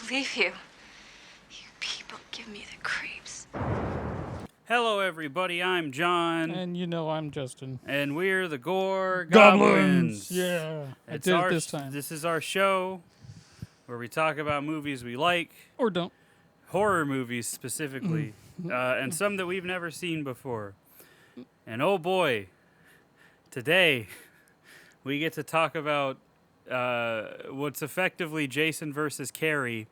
believe you. You people give me the creeps. Hello, everybody. I'm John. And I'm Justin. And we're the Gore Goblins! Goblins. Yeah. I It's did our, it this time. This is our show where we talk about movies we like, Or don't. horror movies specifically, and some that we've never seen before. And oh boy, today we get to talk about what's effectively Jason versus Carrie.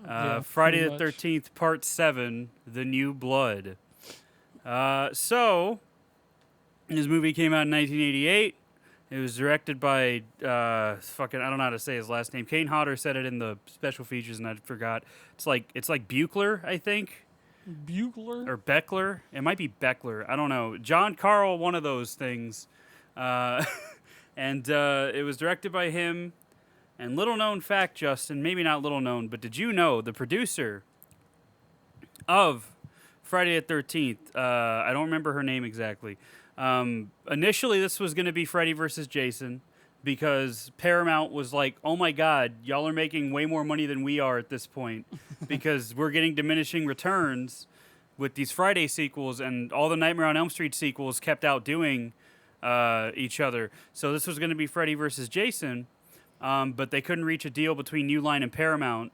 Yeah, Friday the pretty much. 13th, Part 7, The New Blood. So, this movie came out in 1988. It was directed by, I don't know how to say his last name. Kane Hodder said it in the special features, and I forgot. It's like Buechler, I think. Bugler? Or Beckler. It might be Beckler. I don't know. John Carl, one of those things. And it was directed by him. And little known fact, Justin, maybe not little known, but did you know the producer of Friday the 13th, I don't remember her name exactly. Initially, this was going to be Freddy versus Jason because Paramount was like, oh my God, y'all are making way more money than we are at this point because we're getting diminishing returns with these Friday sequels, and all the Nightmare on Elm Street sequels kept outdoing each other. So this was going to be Freddy versus Jason. But they couldn't reach a deal between New Line and Paramount,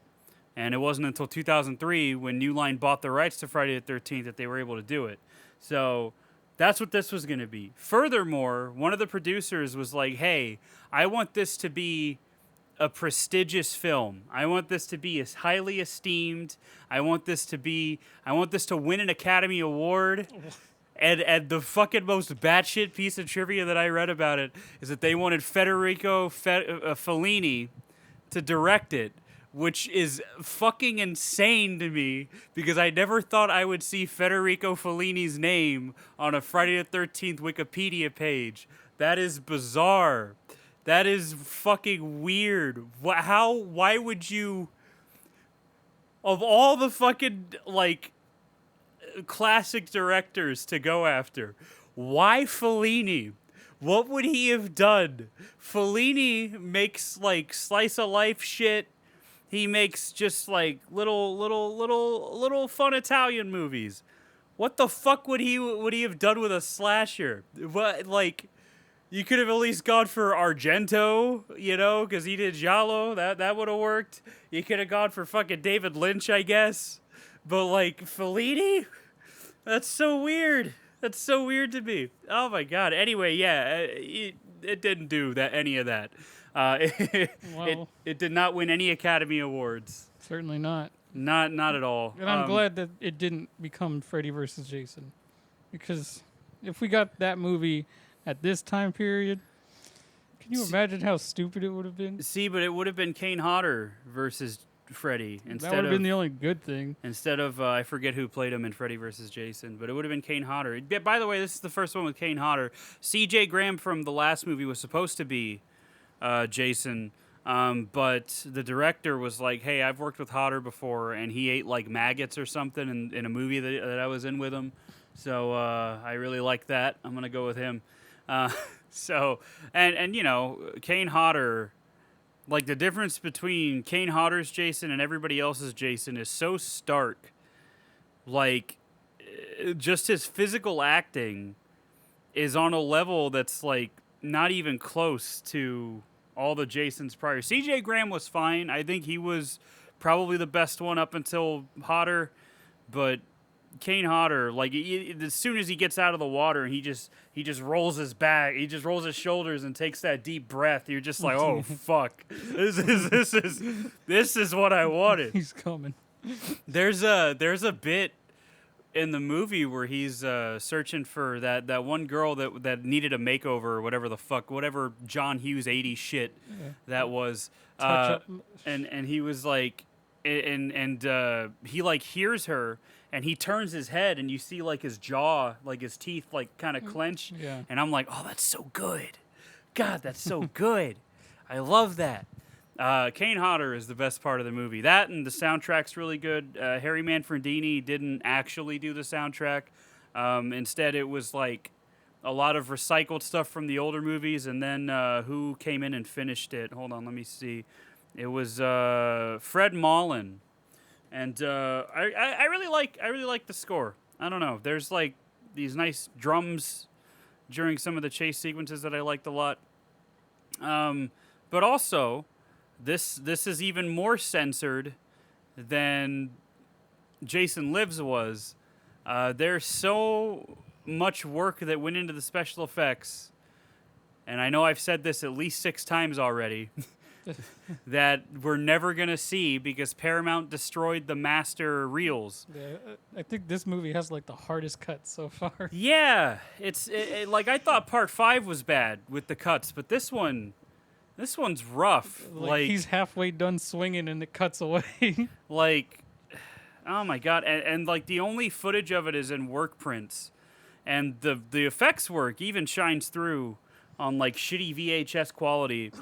and it wasn't until 2003 when New Line bought the rights to Friday the 13th that they were able to do it. So that's what this was going to be. Furthermore, one of the producers was like, hey, I want this to be a prestigious film. I want this to be as highly esteemed. I want this to win an Academy Award. And the fucking most batshit piece of trivia that I read about it is that they wanted Federico Fellini to direct it, which is fucking insane to me because I never thought I would see Federico Fellini's name on a Friday the 13th Wikipedia page. That is bizarre. That is fucking weird. Why would you, of all the fucking, classic directors to go after, why Fellini? What would he have done? Fellini makes slice of life shit. He makes just little fun Italian movies. What the fuck would he have done with a slasher? What, you could have at least gone for Argento, because he did Giallo. That would have worked. You could have gone for fucking David Lynch, I guess. But Fellini? That's so weird. That's so weird to me. Oh my God. Anyway, yeah, it didn't do any of that. It did not win any Academy Awards. Certainly not. Not at all. And I'm glad that it didn't become Freddy versus Jason. Because if we got that movie at this time period, can you imagine how stupid it would have been? See, but it would have been Kane Hodder versus Freddy that would have been the only good thing. Instead of, I forget who played him in Freddy vs. Jason, but it would have been Kane Hodder. By the way, this is the first one with Kane Hodder. C.J. Graham from the last movie was supposed to be Jason, but the director was like, hey, I've worked with Hodder before, and he ate maggots or something in a movie that I was in with him. So I really like that. I'm going to go with him. Kane Hodder... the difference between Kane Hodder's Jason and everybody else's Jason is so stark. Just his physical acting is on a level that's, not even close to all the Jasons prior. C.J. Graham was fine. I think he was probably the best one up until Hodder. But Kane Hodder, as soon as he gets out of the water and he just rolls his back, he just rolls his shoulders and takes that deep breath, you're just like, oh fuck, this is what I wanted. He's coming. There's a bit in the movie where he's searching for that one girl that needed a makeover or whatever John Hughes 80s shit that was, and he was like, and he hears her. And he turns his head, and you see his jaw, his teeth, kind of clench. Yeah. And I'm like, oh, that's so good. God, that's so good. I love that. Kane Hodder is the best part of the movie. That and the soundtrack's really good. Harry Manfredini didn't actually do the soundtrack. Instead, it was a lot of recycled stuff from the older movies, and then who came in and finished it? Hold on, let me see. It was Fred Mullen, and I really like the score. I don't know. There's like these nice drums during some of the chase sequences that I liked a lot. But also, this is even more censored than Jason Lives was. There's so much work that went into the special effects, and I know I've said this at least 6 times already, that we're never gonna see because Paramount destroyed the master reels. Yeah, I think this movie has like the hardest cut so far. Yeah, like I thought Part 5 was bad with the cuts, but this one's rough. Like he's halfway done swinging and it cuts away. Like, oh my god, and like the only footage of it is in work prints, and the effects work even shines through on like shitty VHS quality,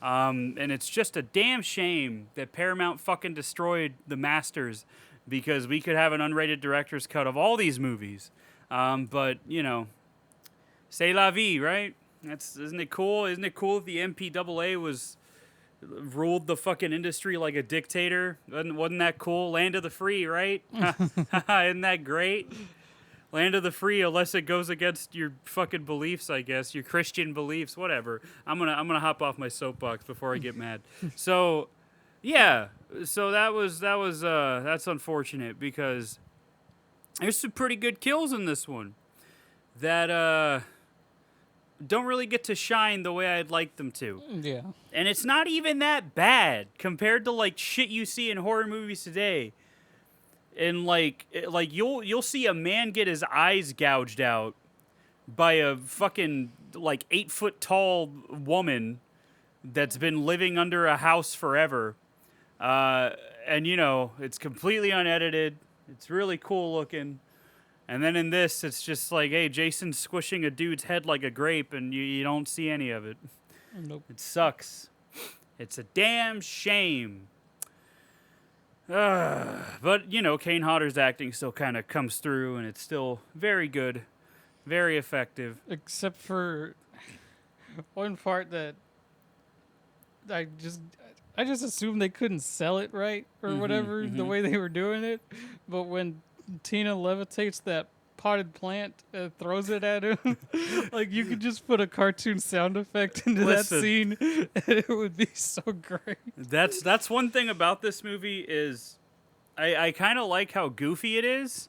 and it's just a damn shame that Paramount fucking destroyed the masters, because we could have an unrated director's cut of all these movies, but you know, c'est la vie, right? Isn't it cool? Isn't it cool that the MPAA ruled the fucking industry like a dictator? Wasn't that cool? Land of the free, right? Isn't that great? Land of the free, unless it goes against your fucking beliefs, I guess, your Christian beliefs, whatever. I'm gonna hop off my soapbox before I get mad. So, yeah, so that's unfortunate because there's some pretty good kills in this one that don't really get to shine the way I'd like them to. Yeah. And it's not even that bad compared to like shit you see in horror movies today. And like you'll see a man get his eyes gouged out by a fucking like 8-foot tall woman that's been living under a house forever. And you know, it's completely unedited. It's really cool looking. And then in this, it's just like, hey, Jason's squishing a dude's head like a grape, and you don't see any of it. Nope. It sucks. It's a damn shame. But, you know, Kane Hodder's acting still kind of comes through, and it's still very good, very effective. Except for one part that I just assumed they couldn't sell it right or whatever, the way they were doing it. But when Tina levitates that potted plant and throws it at him, like you could just put a cartoon sound effect into that scene and it would be so great. That's one thing about this movie is I kind of like how goofy it is,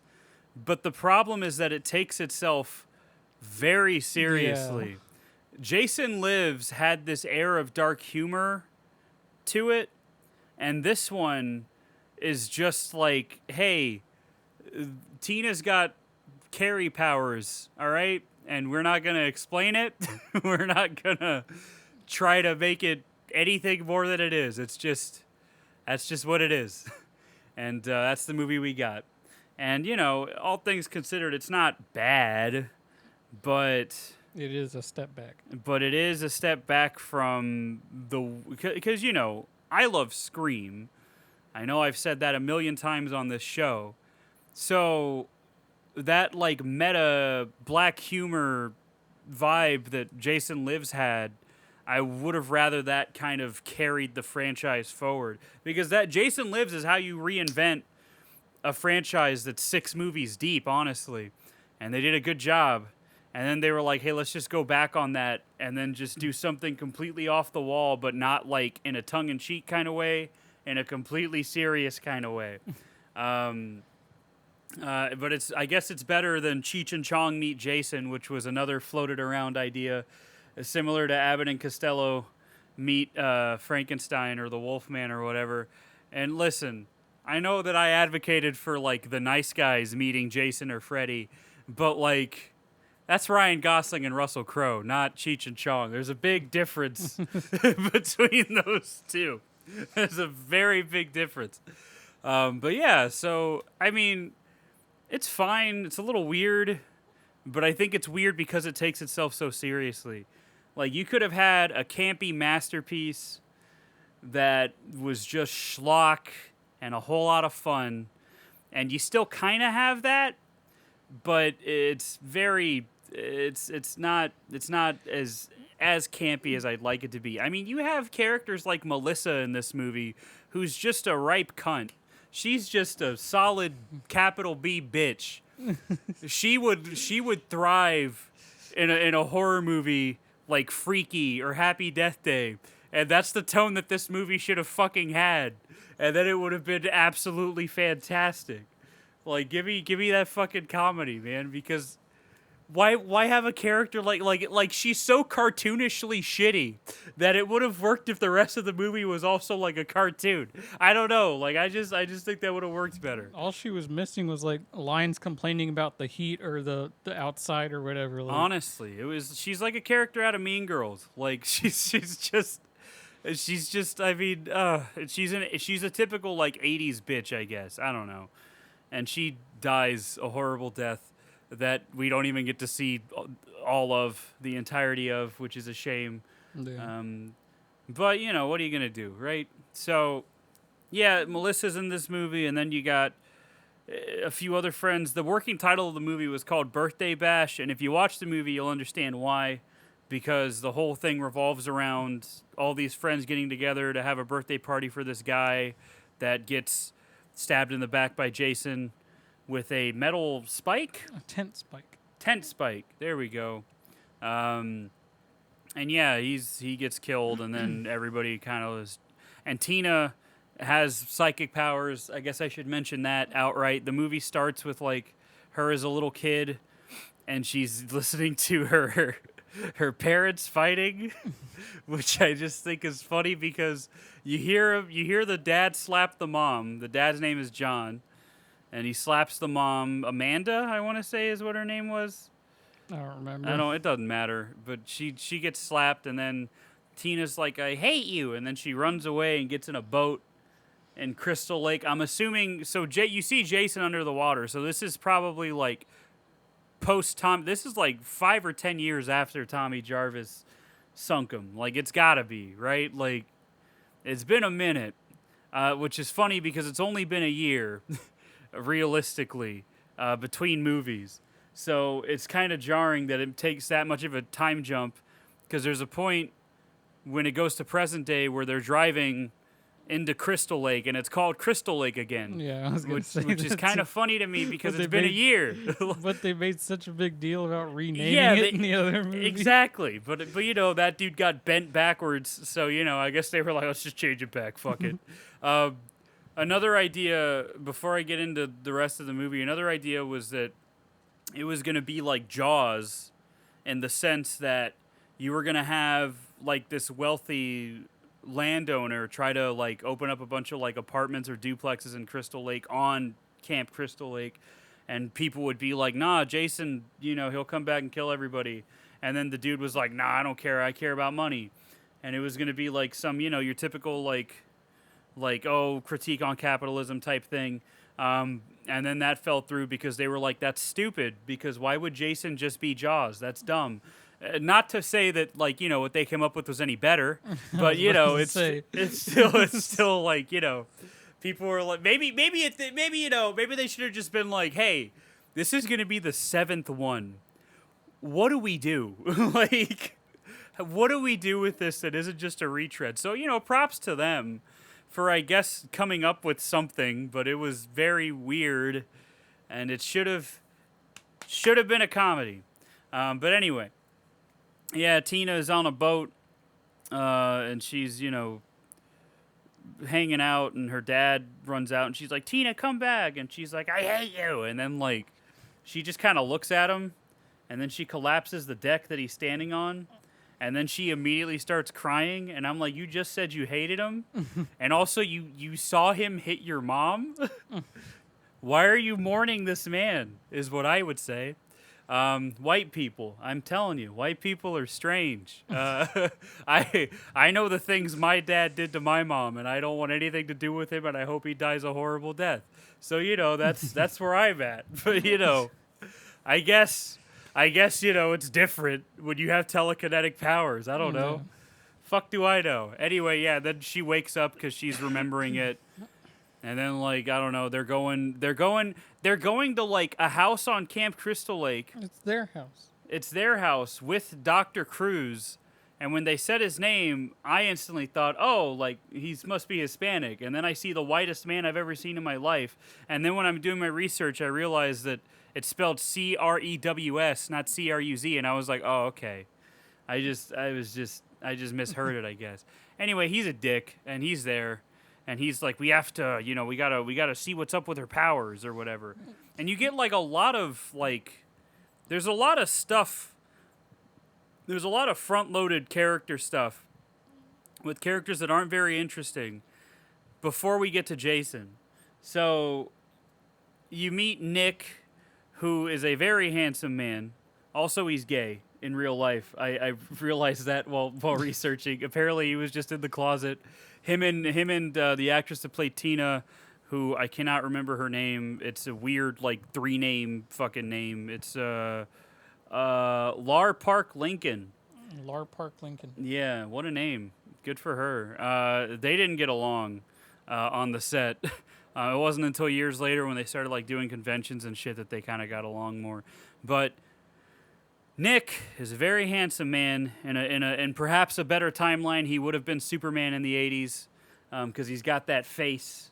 but the problem is that it takes itself very seriously. Yeah. Jason Lives had this air of dark humor to it, and this one is just like, hey, Tina's got Carrie powers, all right? And we're not going to explain it. We're not going to try to make it anything more than it is. That's just what it is. And that's the movie we got. And, you know, all things considered, it's not bad, but it is a step back. But it is a step back from because, you know, I love Scream. I know I've said that a million times on this show. So that like meta black humor vibe that Jason Lives had, I would have rather that kind of carried the franchise forward, because that Jason Lives is how you reinvent a franchise that's 6 movies deep, honestly. And they did a good job. And then they were like, hey, let's just go back on that and then just do something completely off the wall, but not like in a tongue-in-cheek kind of way, in a completely serious kind of way. But I guess it's better than Cheech and Chong Meet Jason, which was another floated around idea, similar to Abbott and Costello Meet Frankenstein or the Wolfman or whatever. And listen, I know that I advocated for like the nice guys meeting Jason or Freddy, but like that's Ryan Gosling and Russell Crowe, not Cheech and Chong. There's a big difference between those two. There's a very big difference. But yeah, so I mean, it's fine. It's a little weird, but I think it's weird because it takes itself so seriously. Like, you could have had a campy masterpiece that was just schlock and a whole lot of fun, and you still kind of have that, but it's not as as campy as I'd like it to be. I mean, you have characters like Melissa in this movie, who's just a ripe cunt. She's just a solid capital B bitch. She would thrive in a horror movie like Freaky or Happy Death Day, and that's the tone that this movie should have fucking had, and then it would have been absolutely fantastic. Like, give me that fucking comedy, man, because why have a character like she's so cartoonishly shitty that it would have worked if the rest of the movie was also like a cartoon. I don't know. Like, I just think that would have worked better. All she was missing was like lines complaining about the heat or the outside or whatever. Like, Honestly, she's like a character out of Mean Girls. Like, she's just I mean, she's a typical like 80s bitch, I guess. I don't know. And she dies a horrible death that we don't even get to see all of the entirety of, which is a shame. yeah. But you know, what are you gonna do, right? So, yeah, Melissa's in this movie, and then you got a few other friends. The working title of the movie was called Birthday Bash, and if you watch the movie, you'll understand why. Because the whole thing revolves around all these friends getting together to have a birthday party for this guy that gets stabbed in the back by Jason with a metal spike? A tent spike. Tent spike. There we go. And yeah, he gets killed, and then everybody kind of is. And Tina has psychic powers. I guess I should mention that outright. The movie starts with like her as a little kid, and she's listening to her parents fighting, which I just think is funny because you hear the dad slap the mom. The dad's name is John. And he slaps the mom, Amanda, I want to say is what her name was. I don't remember. It doesn't matter. But she gets slapped, and then Tina's like, I hate you. And then she runs away and gets in a boat in Crystal Lake. I'm assuming, so you see Jason under the water. So this is probably like post-Tom. This is like 5 or 10 years after Tommy Jarvis sunk him. Like, it's got to be, right? Like, it's been a minute, which is funny because it's only been a year. Realistically, between movies. So it's kind of jarring that it takes that much of a time jump, because there's a point when it goes to present day where they're driving into Crystal Lake, and it's called Crystal Lake again. Yeah, I was going to say which is kind of funny to me because it's been a year. But they made such a big deal about renaming it in the other movie. Exactly. But you know, that dude got bent backwards, so you know, I guess they were like, let's just change it back. Fuck it. Another idea, before I get into the rest of the movie, another idea was that it was going to be like Jaws, in the sense that you were going to have like this wealthy landowner try to like open up a bunch of like apartments or duplexes in Crystal Lake on Camp Crystal Lake, and people would be like, nah, Jason, you know, he'll come back and kill everybody. And then the dude was like, nah, I don't care. I care about money. And it was going to be like some, you know, your typical like, critique on capitalism type thing. And then that fell through because they were like, that's stupid, because why would Jason just be Jaws? That's dumb. Not to say that, like, you know, what they came up with was any better, but, you know, it's still like, you know, people were like, maybe they should have just been like, hey, this is going to be the 7th one. What do we do? Like, what do we do with this that isn't just a retread? So, you know, props to them for, I guess, coming up with something, but it was very weird, and it should have been a comedy. But anyway, yeah, Tina is on a boat, and she's, you know, hanging out, and her dad runs out, and she's like, Tina, come back, and she's like, I hate you, and then, like, she just kind of looks at him, and then she collapses the deck that he's standing on. And then she immediately starts crying, and I'm like, you just said you hated him? And also, you saw him hit your mom? Why are you mourning this man, is what I would say. White people, I'm telling you, white people are strange. I know the things my dad did to my mom, and I don't want anything to do with him, and I hope he dies a horrible death. So, you know, that's where I'm at. But, you know, I guess, you know, it's different when you have telekinetic powers. I don't know. Fuck do I know? Anyway, yeah, then she wakes up because she's remembering it. And then, like, I don't know, they're going to, like, a house on Camp Crystal Lake. It's their house. It's their house with Dr. Cruz. And when they said his name, I instantly thought, oh, like, he must be Hispanic. And then I see the whitest man I've ever seen in my life. And then when I'm doing my research, I realized that it's spelled Crews, not Cruz. And I was like, oh, okay. I just misheard it, I guess. Anyway, he's a dick, and he's there. And he's like, we have to, we gotta see what's up with her powers or whatever. And you get, like, a lot of, like, there's a lot of stuff. There's a lot of front-loaded character stuff with characters that aren't very interesting before we get to Jason. So you meet Nick, who is a very handsome man. Also, he's gay in real life. I realized that while researching. Apparently, he was just in the closet. Him and the actress that played Tina, who I cannot remember her name. It's a weird, like, 3-name fucking name. It's Lar Park Lincoln. Lar Park Lincoln. Yeah, what a name. Good for her. They didn't get along on the set. It wasn't until years later when they started, like, doing conventions and shit that they kind of got along more. But Nick is a very handsome man. In perhaps a better timeline, he would have been Superman in the 80s because he's got that face,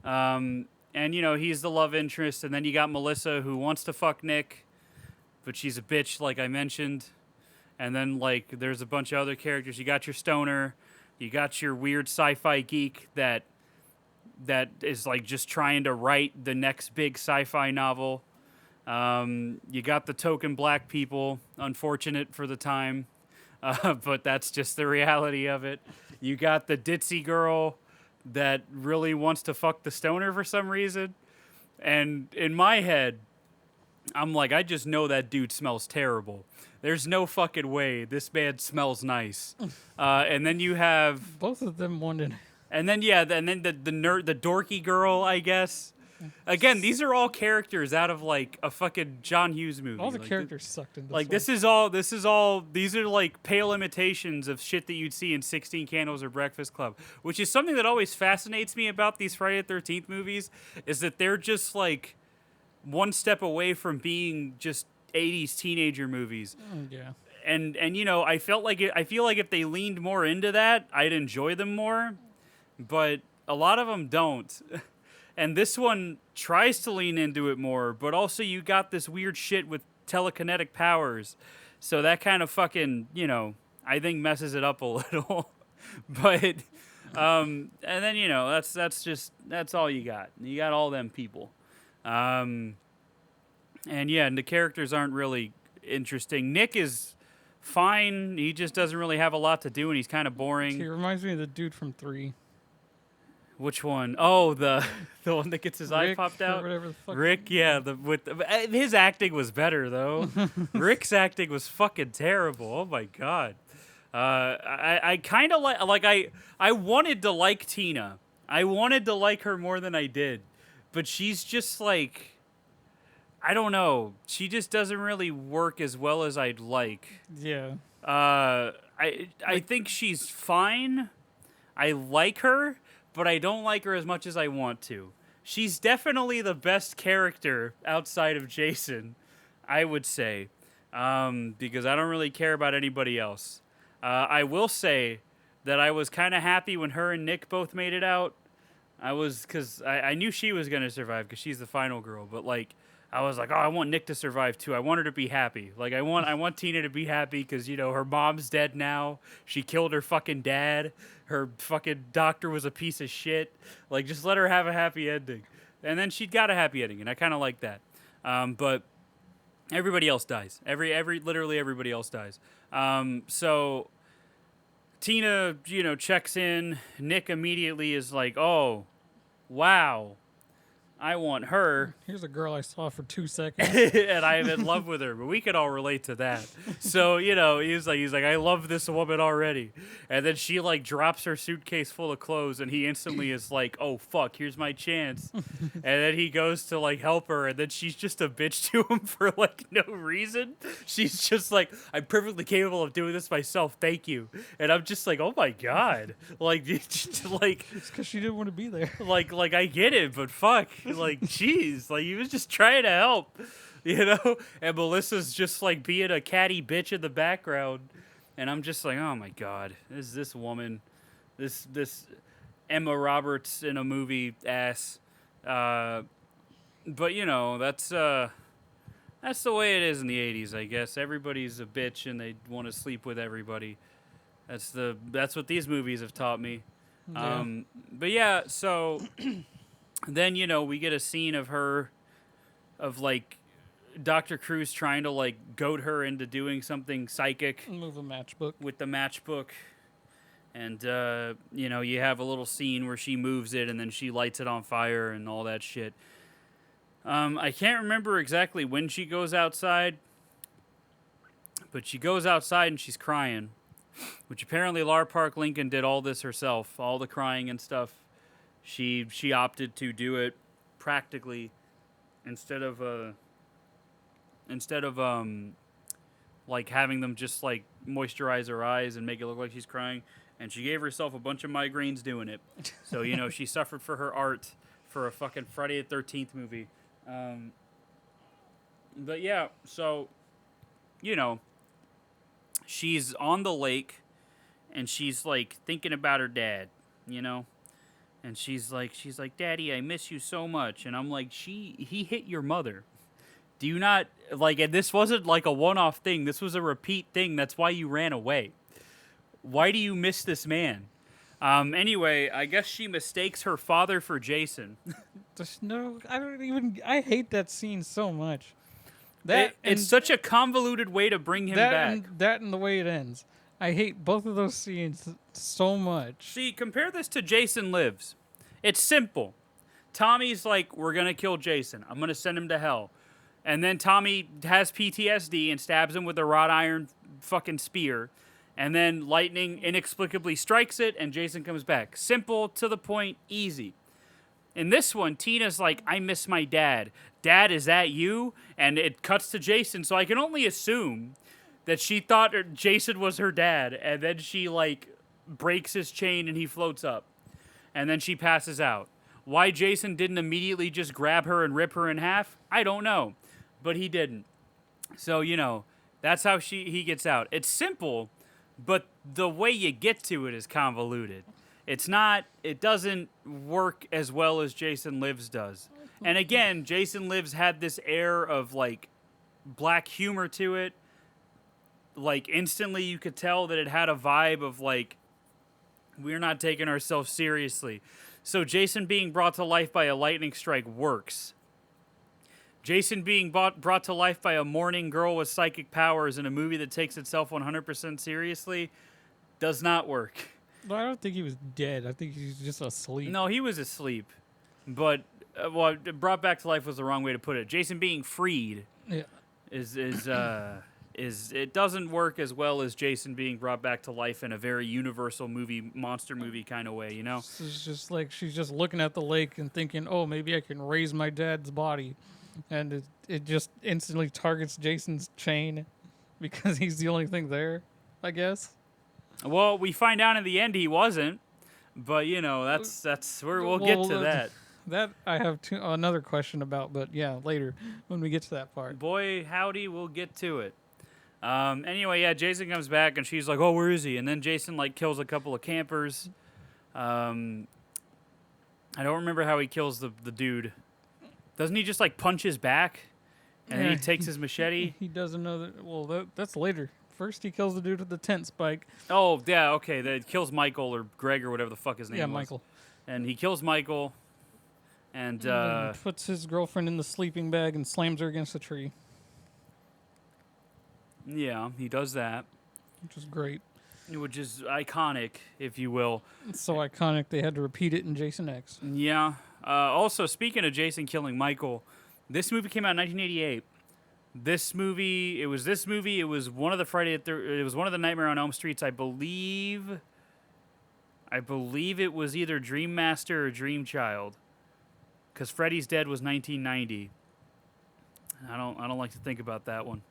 And, he's the love interest. And then you got Melissa, who wants to fuck Nick, but she's a bitch, like I mentioned. And then, like, there's a bunch of other characters. You got your stoner. You got your weird sci-fi geek that is, like, just trying to write the next big sci-fi novel. You got the token black people, unfortunate for the time. But that's just the reality of it. You got the ditzy girl that really wants to fuck the stoner for some reason. And in my head, I'm like, I just know that dude smells terrible. There's no fucking way this man smells nice. And then you have both of them wanted. And then the nerd, the dorky girl, I guess. Again, these are all characters out of, like, a fucking John Hughes movie. All the characters sucked in this like, one. These are, like, pale imitations of shit that you'd see in 16 Candles or Breakfast Club, which is something that always fascinates me about these Friday the 13th movies, is that they're just, like, one step away from being just 80s teenager movies. Yeah. And I feel like if they leaned more into that, I'd enjoy them more, but a lot of them don't. And this one tries to lean into it more, but also you got this weird shit with telekinetic powers. So that kind of fucking, I think messes it up a little. But and then, that's all you got. You got all them people. And the characters aren't really interesting. Nick is fine. He just doesn't really have a lot to do, and he's kind of boring. He reminds me of the dude from 3. Which one? Oh, the one that gets his eye popped out. Whatever the fuck. Rick, yeah. His acting was better though. Rick's acting was fucking terrible. Oh my god. I kind of I wanted to like Tina. I wanted to like her more than I did, but she's just like, I don't know. She just doesn't really work as well as I'd like. Yeah. I think she's fine. I like her, but I don't like her as much as I want to. She's definitely the best character outside of Jason, I would say, because I don't really care about anybody else. I will say that I was kind of happy when her and Nick both made it out. Because I knew she was going to survive because she's the final girl, but, like, I was like, oh, I want Nick to survive too. I want her to be happy. Like, I want Tina to be happy because, her mom's dead now. She killed her fucking dad. Her fucking doctor was a piece of shit. Like, just let her have a happy ending. And then she got a happy ending, and I kind of like that. But everybody else dies. Literally everybody else dies. So Tina, checks in. Nick immediately is like, oh, wow. I want her. Here's a girl I saw for 2 seconds. And I'm in love with her, but we could all relate to that. So, he's like, I love this woman already. And then she, like, drops her suitcase full of clothes, and he instantly is like, oh, fuck, here's my chance. And then he goes to, like, help her, and then she's just a bitch to him for, like, no reason. She's just like, I'm perfectly capable of doing this myself, thank you. And I'm just like, oh my god. Like, It's because she didn't want to be there. Like, I get it, but fuck. Like, jeez, like, he was just trying to help, And Melissa's just, like, being a catty bitch in the background. And I'm just like, oh my god, this woman, this Emma Roberts in a movie ass. But you know, that's the way it is in the '80s, I guess. Everybody's a bitch and they want to sleep with everybody. That's what these movies have taught me. Yeah. But yeah, so then you know we get a scene of her, of like Dr. Cruz trying to like goad her into doing something psychic Move a matchbook. with the matchbook. And, you know, you have a little scene where she moves it and then she lights it on fire and all that shit. I can't remember exactly when she goes outside, but she goes outside and she's crying, which apparently Lar Park Lincoln did all this herself, all the crying and stuff. She opted to do it practically instead of like having them just like moisturize her eyes and make it look like she's crying. And she gave herself a bunch of migraines doing it. So, you know, she suffered for her art for a fucking Friday the 13th movie. But yeah, so, you know, she's on the lake and she's like thinking about her dad, you know? And she's like, Daddy, I miss you so much. And I'm like, he hit your mother. Do you not, like, and this wasn't like a one-off thing. This was a repeat thing. That's why you ran away. Why do you miss this man? Anyway, I guess she mistakes her father for Jason. There's no, I hate that scene so much. It's such a convoluted way to bring him back. That and the way it ends. I hate both of those scenes so much. See, compare this to Jason Lives. It's simple. Tommy's like, we're going to kill Jason. I'm going to send him to hell. And then Tommy has PTSD and stabs him with a wrought iron fucking spear. And then lightning inexplicably strikes it, and Jason comes back. Simple, to the point, easy. In this one, Tina's like, I miss my dad. Dad, is that you? And it cuts to Jason, so I can only assume that she thought Jason was her dad, and then she, like, breaks his chain and he floats up. And then she passes out. Why Jason didn't immediately just grab her and rip her in half, I don't know. But he didn't. So, you know, that's how he gets out. It's simple, but the way you get to it is convoluted. It doesn't work as well as Jason Lives does. And again, Jason Lives had this air of, like, black humor to it. Like, instantly you could tell that it had a vibe of, like, we're not taking ourselves seriously. So Jason being brought to life by a lightning strike works. Jason being brought to life by a mourning girl with psychic powers in a movie that takes itself 100% seriously does not work. Well, I don't think he was dead. I think he's just asleep. No, he was asleep. But, well, brought back to life was the wrong way to put it. Jason being freed is it doesn't work as well as Jason being brought back to life in a very universal movie, monster movie kind of way, you know? It's just like she's just looking at the lake and thinking, oh, maybe I can raise my dad's body. And it just instantly targets Jason's chain because he's the only thing there, I guess. Well, we find out in the end he wasn't, but you know we'll get to that. That I have another question about, but yeah, later when we get to that part. Boy, howdy, we'll get to it. Anyway, yeah, Jason comes back and she's like, "Oh, where is he?" And then Jason like kills a couple of campers. I don't remember how he kills the dude. Doesn't he just like punch his back, and then he takes his machete? He doesn't know that. Well, that's later. First, he kills the dude with the tent spike. Oh, yeah, okay. That kills Michael or Greg or whatever the fuck his name was. Yeah, Michael. And he kills Michael, and then puts his girlfriend in the sleeping bag and slams her against a tree. Yeah, he does that. Which is great. Which is iconic, if you will. It's so iconic they had to repeat it in Jason X. Yeah. Also, speaking of Jason killing Michael, this movie came out in 1988. It was one of the Nightmare on Elm Streets, I believe it was either Dream Master or Dream Child, because Freddy's Dead was 1990. I don't like to think about that one.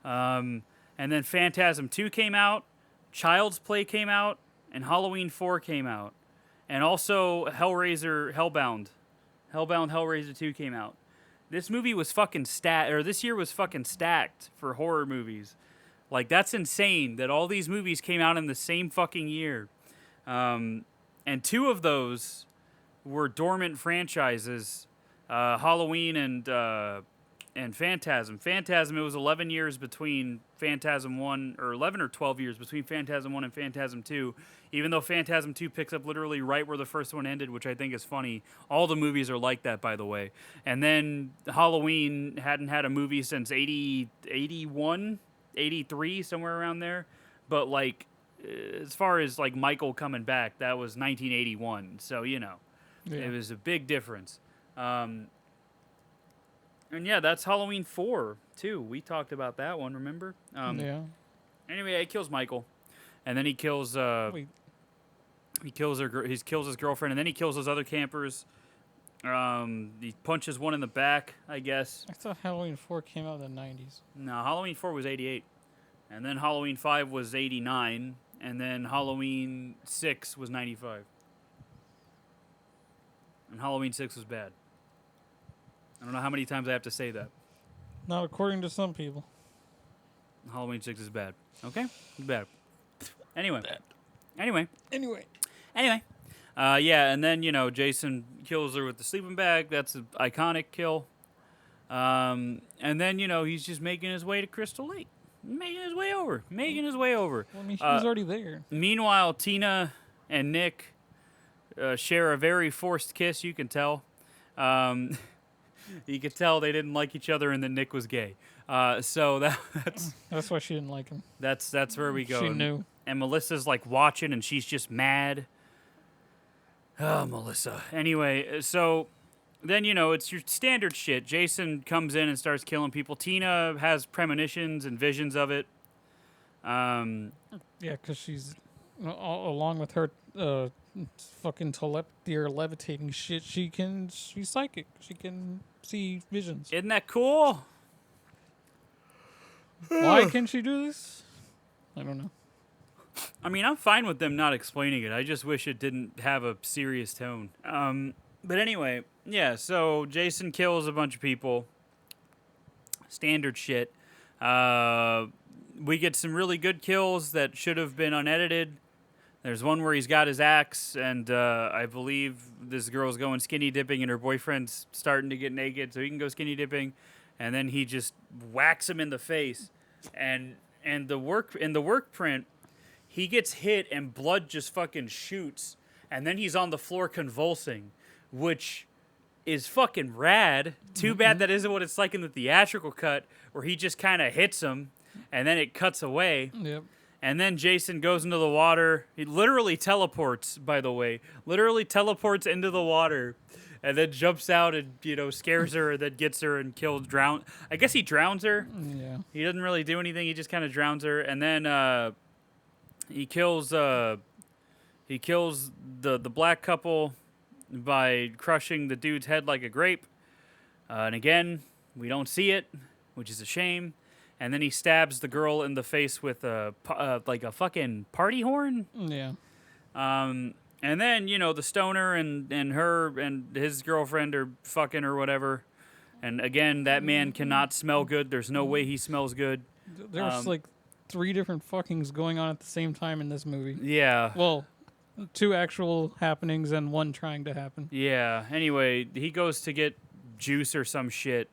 And then Phantasm 2 came out, Child's Play came out, and Halloween 4 came out. And also Hellbound Hellraiser 2 came out. This year was fucking stacked for horror movies. Like, that's insane that all these movies came out in the same fucking year. And 2 of those were dormant franchises, Halloween and Phantasm. Phantasm, it was 11 years between Phantasm 1, or 11 or 12 years between Phantasm 1 and Phantasm 2, even though Phantasm 2 picks up literally right where the first one ended, which I think is funny. All the movies are like that, by the way. And then Halloween hadn't had a movie since 81, 83, somewhere around there. But, like, as far as, like, Michael coming back, that was 1981. So, you know, it was a big difference. And yeah, that's Halloween 4 too. We talked about that one, remember? Yeah. Anyway, he kills Michael, and then he kills he kills his girlfriend, and then he kills those other campers. He punches one in the back, I guess. I thought Halloween 4 came out in the 90s. No, Halloween 4 was 88, and then Halloween 5 was 89, and then Halloween 6 was 95, and Halloween 6 was bad. I don't know how many times I have to say that. Not according to some people. Halloween 6 is bad. Okay? Bad. Anyway. Bad. Anyway. Yeah, and then, you know, Jason kills her with the sleeping bag. That's an iconic kill. And then, you know, he's just making his way to Crystal Lake. Making his way over. Well, I mean, he was already there. Meanwhile, Tina and Nick share a very forced kiss, you can tell. You could tell they didn't like each other and that Nick was gay. So that's why she didn't like him. That's where we go. She knew. And Melissa's like watching and she's just mad. Oh, Melissa. Anyway, so then, you know, it's your standard shit. Jason comes in and starts killing people. Tina has premonitions and visions of it. Yeah, because she's, along with her fucking telepathy or levitating shit, she's psychic. She can see visions. Isn't that cool? Why can she do this? I don't know. I mean, I'm fine with them not explaining it. I just wish it didn't have a serious tone. But anyway, yeah, so Jason kills a bunch of people. Standard shit. We get some really good kills that should have been unedited. There's one where he's got his axe, and I believe this girl's going skinny dipping, and her boyfriend's starting to get naked, so he can go skinny dipping, and then he just whacks him in the face, and in the work print, he gets hit and blood just fucking shoots, and then he's on the floor convulsing, which is fucking rad. Too bad that isn't what it's like in the theatrical cut, where he just kind of hits him, and then it cuts away. Yep. And then Jason goes into the water. He literally teleports, by the way. Literally teleports into the water. And then jumps out and, you know, scares her and then gets her and drowns. I guess he drowns her. Yeah. He doesn't really do anything. He just kind of drowns her. And then he kills the black couple by crushing the dude's head like a grape. And again, we don't see it, which is a shame. And then he stabs the girl in the face with like a fucking party horn. Yeah. And then, you know, the stoner and her and his girlfriend are fucking or whatever. And again, that man cannot smell good. There's no way he smells good. There's like 3 different fuckings going on at the same time in this movie. Yeah. Well, 2 actual happenings and 1 trying to happen. Yeah. Anyway, he goes to get juice or some shit.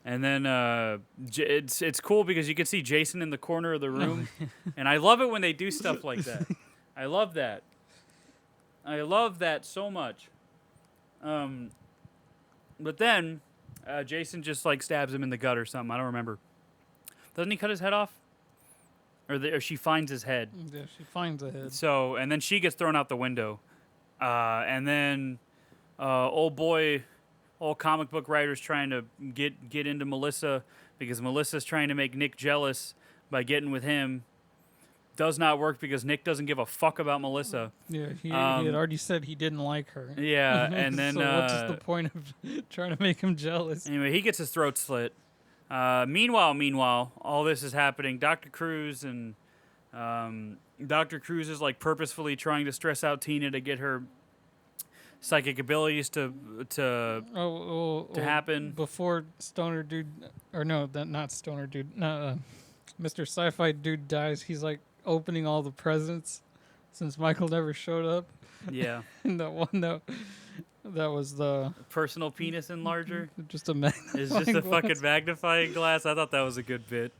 And then it's cool because you can see Jason in the corner of the room. And I love it when they do stuff like that. I love that. I love that so much. But then Jason just like stabs him in the gut or something. I don't remember. Doesn't he cut his head off? Or she finds his head. Yeah, she finds a head. So, and then she gets thrown out the window. And then old comic book writers trying to get into Melissa because Melissa's trying to make Nick jealous by getting with him. Does not work because Nick doesn't give a fuck about Melissa. Yeah, he had already said he didn't like her. Yeah, and then... so what's the point of trying to make him jealous? Anyway, he gets his throat slit. Meanwhile, all this is happening. Dr. Cruz and... Dr. Cruz is like purposefully trying to stress out Tina to get her psychic abilities to happen before Stoner Dude, or no, not Stoner Dude. Mr. Sci-Fi dude dies, he's like opening all the presents since Michael never showed up. Yeah. And that one that was the Personal penis enlarger just a is magnifying just a glass. fucking magnifying glass. I thought that was a good bit.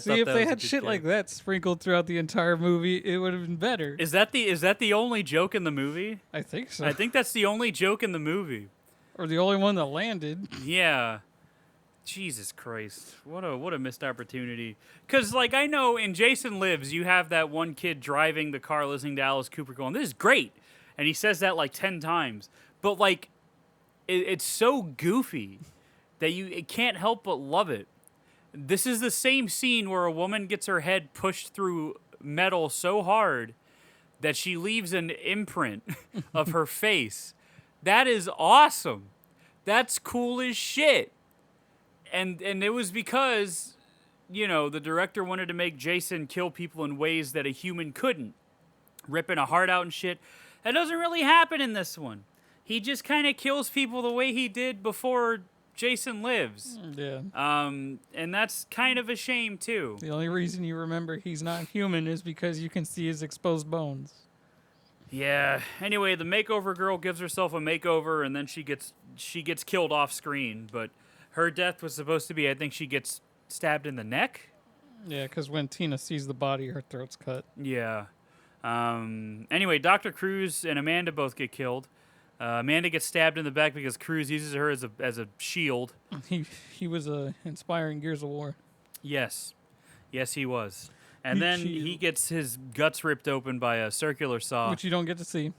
See, if they had shit like that sprinkled throughout the entire movie, it would have been better. Is that the only joke in the movie? I think so. I think that's the only joke in the movie. Or the only one that landed. Yeah. Jesus Christ. What a missed opportunity. Cuz like I know in Jason Lives you have that one kid driving the car listening to Alice Cooper going, "This is great." And he says that like 10 times. But like it's so goofy that it can't help but love it. This is the same scene where a woman gets her head pushed through metal so hard that she leaves an imprint of her face. That is awesome. That's cool as shit. And it was because, the director wanted to make Jason kill people in ways that a human couldn't. Ripping a heart out and shit. That doesn't really happen in this one. He just kind of kills people the way he did before Jason Lives. Yeah. And that's kind of a shame, too. The only reason you remember he's not human is because you can see his exposed bones. Yeah. Anyway, the makeover girl gives herself a makeover, and then she gets killed off screen. But her death was supposed to be, I think she gets stabbed in the neck. Yeah, because when Tina sees the body, her throat's cut. Yeah. Anyway, Dr. Cruz and Amanda both get killed. Amanda gets stabbed in the back because Cruz uses her as a shield. He was inspiring Gears of War. Yes, he was. And then he gets his guts ripped open by a circular saw, which you don't get to see.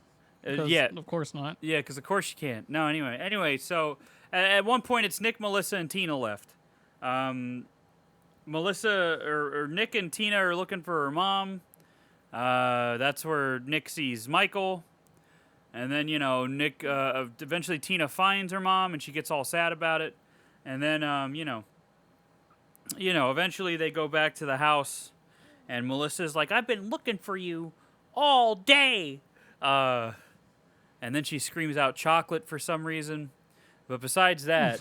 Yeah, of course not. Yeah, because of course you can't. No, anyway. So at one point it's Nick, Melissa, and Tina left. Melissa or Nick and Tina are looking for her mom. That's where Nick sees Michael. And then, Nick, eventually Tina finds her mom and she gets all sad about it. And then, eventually they go back to the house and Melissa's like, "I've been looking for you all day." And then she screams out chocolate for some reason. But besides that,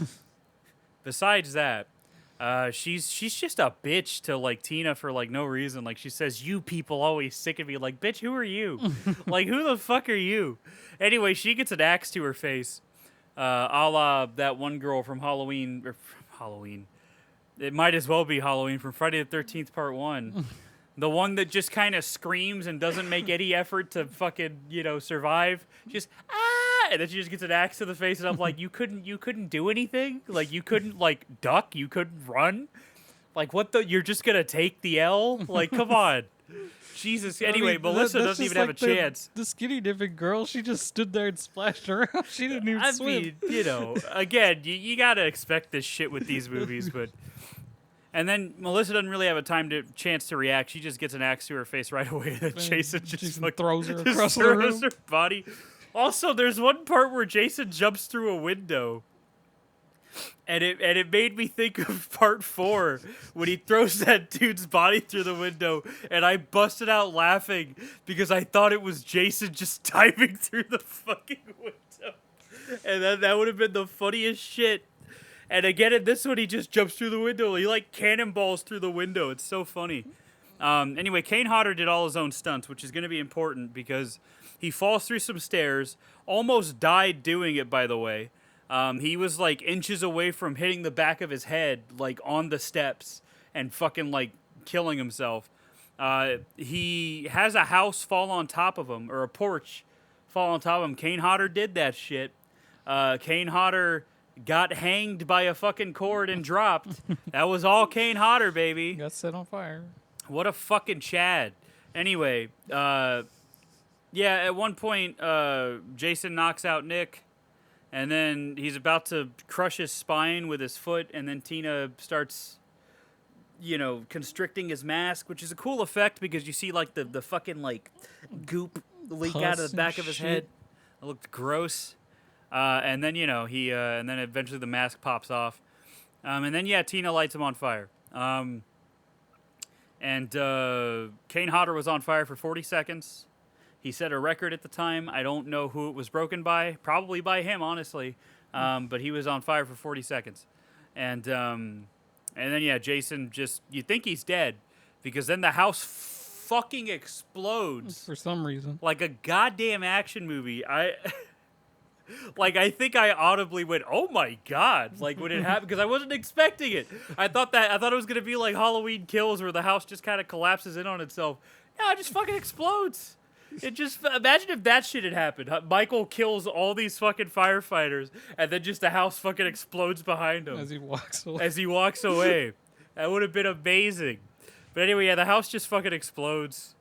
she's just a bitch to like Tina for like no reason. Like she says, "You people always sick of me." Like, bitch, who are you? Like, who the fuck are you? Anyway, she gets an axe to her face, a la that one girl from Halloween. It might as well be Halloween from Friday the 13th Part 1. The one that just kind of screams and doesn't make any effort to fucking survive. Just and then she just gets an axe to the face, and I'm like, you couldn't do anything? Like, you couldn't, like, duck? You couldn't run? Like, what the? You're just gonna take the L? Like, come on. Jesus. Anyway, Melissa doesn't even have a chance. The skinny dipping girl, she just stood there and splashed around. She didn't even swim. I mean, again, you gotta expect this shit with these movies, but... And then Melissa doesn't really have a chance to react. She just gets an axe to her face right away. And Jason just throws her across the room. Her body. Also, there's one part where Jason jumps through a window. And it made me think of Part 4 when he throws that dude's body through the window, and I busted out laughing because I thought it was Jason just diving through the fucking window. And that would have been the funniest shit. And again, in this one, he just jumps through the window. He like cannonballs through the window. It's so funny. Anyway, Kane Hodder did all his own stunts, which is going to be important because he falls through some stairs, almost died doing it, by the way. He was like inches away from hitting the back of his head, like on the steps, and fucking like killing himself. He has a house fall on top of him, or a porch fall on top of him. Kane Hodder did that shit. Kane Hodder got hanged by a fucking cord and dropped. That was all Kane Hodder, baby. Got set on fire. What a fucking Chad. Anyway, yeah, at one point, Jason knocks out Nick. And then he's about to crush his spine with his foot, and then Tina starts, constricting his mask, which is a cool effect because you see, like, the fucking, like, goop leak out of the back of his head. It looked gross. And then, and then eventually the mask pops off. And then, yeah, Tina lights him on fire. And Kane Hodder was on fire for 40 seconds. He set a record at the time. I don't know who it was broken by. Probably by him, honestly. But he was on fire for 40 seconds. And And then, yeah, Jason you think he's dead because then the house fucking explodes For some reason. like a goddamn action movie. I think I audibly went, "Oh my god!" Like when it happened, because I wasn't expecting it. I thought it was gonna be like Halloween Kills, where the house just kind of collapses in on itself. No, it just fucking explodes. It just imagine if that shit had happened. Michael kills all these fucking firefighters, and then just the house fucking explodes behind him As he walks away. as he walks away. That would have been amazing. But anyway, yeah, the house just fucking explodes.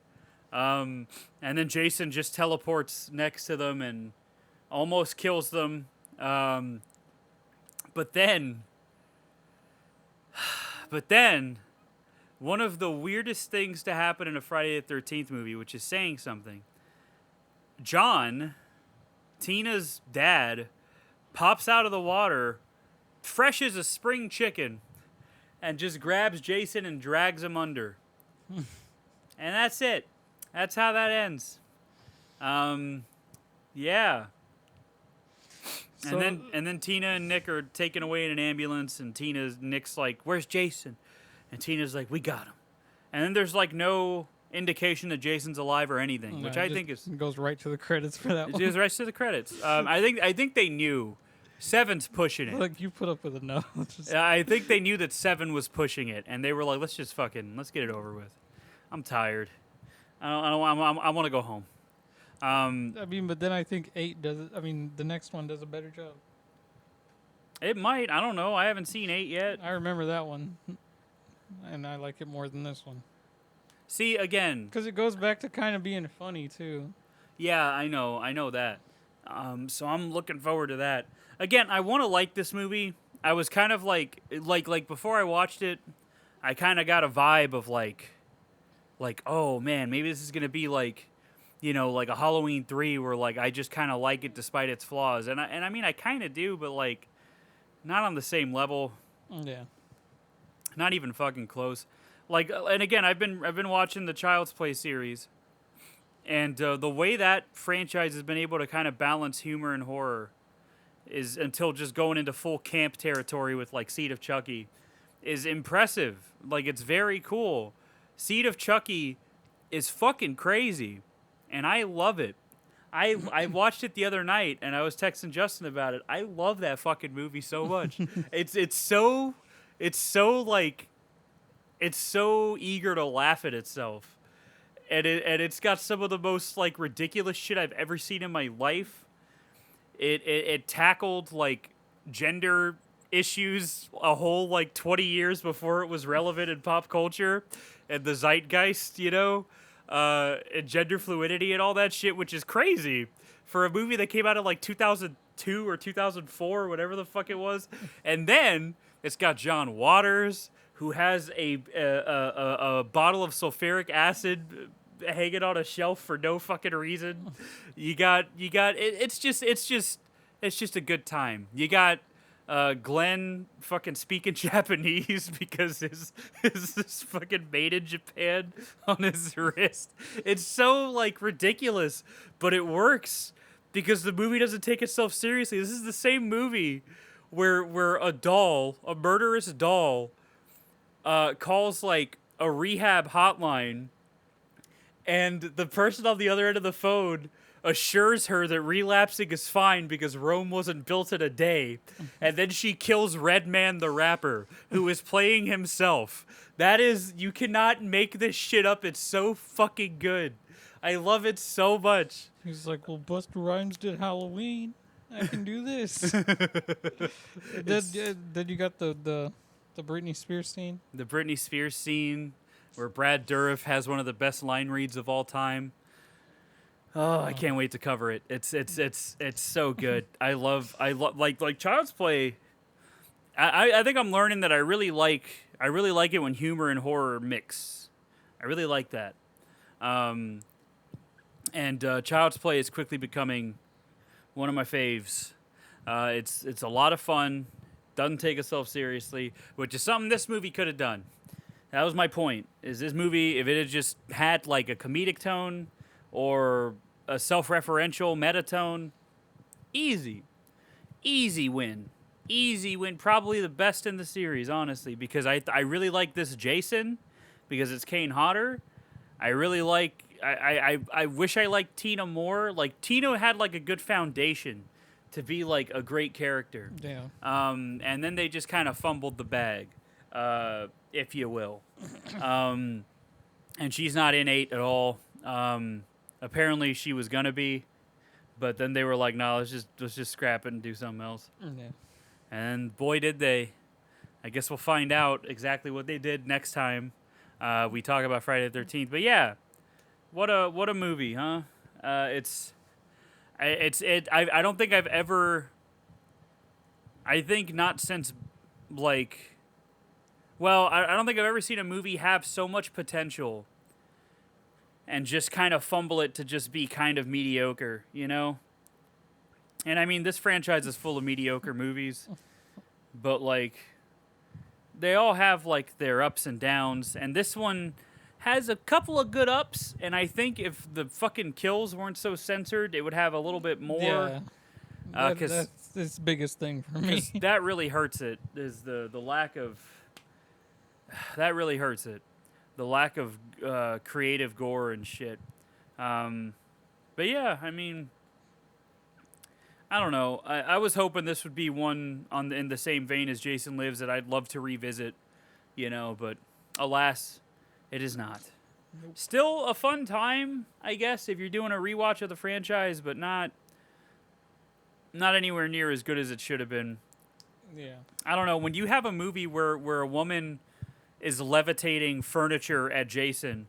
And then Jason just teleports next to them and almost kills them. But then, one of the weirdest things to happen in a Friday the 13th movie, which is saying something. John, Tina's dad, pops out of the water, fresh as a spring chicken, and just grabs Jason and drags him under. And that's it. That's how that ends. Yeah. So- And then Tina and Nick are taken away in an ambulance, and Nick's like, "Where's Jason?" And Tina's like, "We got him." And then there's like no indication that Jason's alive or anything, which No, I it think just is goes right to the credits for that it one. goes right to the credits. I think they knew. Seven's pushing it. Like you put up with a no. Just, I think they knew that Seven was pushing it, and they were like, let's get it over with. I'm tired. I want to go home. I mean, but then I think 8 does it. I mean, the next one does a better job. It might. I don't know. I haven't seen 8 yet. I remember that one, and I like it more than this one See, again, because it goes back to kind of being funny too. yeah, I know that. So I'm looking forward to that. Again, I want to like this movie. I was kind of like before I watched it, I kind of got a vibe of like, oh man, maybe this is gonna be like, like a Halloween 3 where like I just kind of like it despite its flaws, and I mean I kind of do, but like, not on the same level. Yeah. Not even fucking close. Like, and again, I've been watching the Child's Play series, and the way that franchise has been able to kind of balance humor and horror is until just going into full camp territory with like Seed of Chucky is impressive. Like, it's very cool. Seed of Chucky is fucking crazy, and I love it. I watched it the other night, and I was texting Justin about it. I love that fucking movie so much. It's so eager to laugh at itself, and it's got some of the most like ridiculous shit I've ever seen in my life. It tackled like gender issues a whole like 20 years before it was relevant in pop culture and the zeitgeist, and gender fluidity and all that shit, which is crazy for a movie that came out in like 2002 or 2004 or whatever the fuck it was. And then it's got John Waters, who has a bottle of sulfuric acid hanging on a shelf for no fucking reason. It's just a good time. You got Glenn fucking speaking Japanese because his fucking made in Japan on his wrist. It's so like ridiculous, but it works because the movie doesn't take itself seriously. This is the same movie where a murderous doll, calls like a rehab hotline, and the person on the other end of the phone assures her that relapsing is fine because Rome wasn't built in a day. And then she kills Redman the rapper, who is playing himself. You cannot make this shit up. It's so fucking good. I love it so much. He's like, well, Busta Rhymes did Halloween. I can do this. Then you got the Britney Spears scene. The Britney Spears scene where Brad Dourif has one of the best line reads of all time. Oh, I can't wait to cover it. It's so good. I love like Child's Play. I think I'm learning that I really like it when humor and horror mix. I really like that. And Child's Play is quickly becoming one of my faves. It's a lot of fun. Doesn't take itself seriously, which is something this movie could have done. That was my point. Is this movie, if it had just had like a comedic tone or a self-referential meta tone, easy win. easy win, probably the best in the series, honestly, because I really like this Jason, because it's Kane Hodder. I really like. I wish I liked Tina more. Like Tina had like a good foundation to be like a great character. Yeah. And then they just kind of fumbled the bag, if you will. And she's not in 8 at all. Apparently she was gonna be, but then they were like, "No, let's just scrap it and do something else." Yeah. And boy, did they! I guess we'll find out exactly what they did next time we talk about Friday the 13th. But yeah, what a movie, huh? I don't think I've ever. I think not since like. Well, I don't think I've ever seen a movie have so much potential and just kind of fumble it to just be kind of mediocre, you know? And I mean, this franchise is full of mediocre movies, but like, they all have like their ups and downs, and this one has a couple of good ups, and I think if the fucking kills weren't so censored, it would have a little bit more. Yeah. Because That's the biggest thing for me. that really hurts it, is the lack of... That really hurts it. The lack of creative gore and shit. But yeah, I mean, I don't know. I was hoping this would be one in the same vein as Jason Lives that I'd love to revisit, you know, but alas, it is not. Nope. Still a fun time, I guess, if you're doing a rewatch of the franchise, but not anywhere near as good as it should have been. Yeah. I don't know. When you have a movie where a woman is levitating furniture at Jason,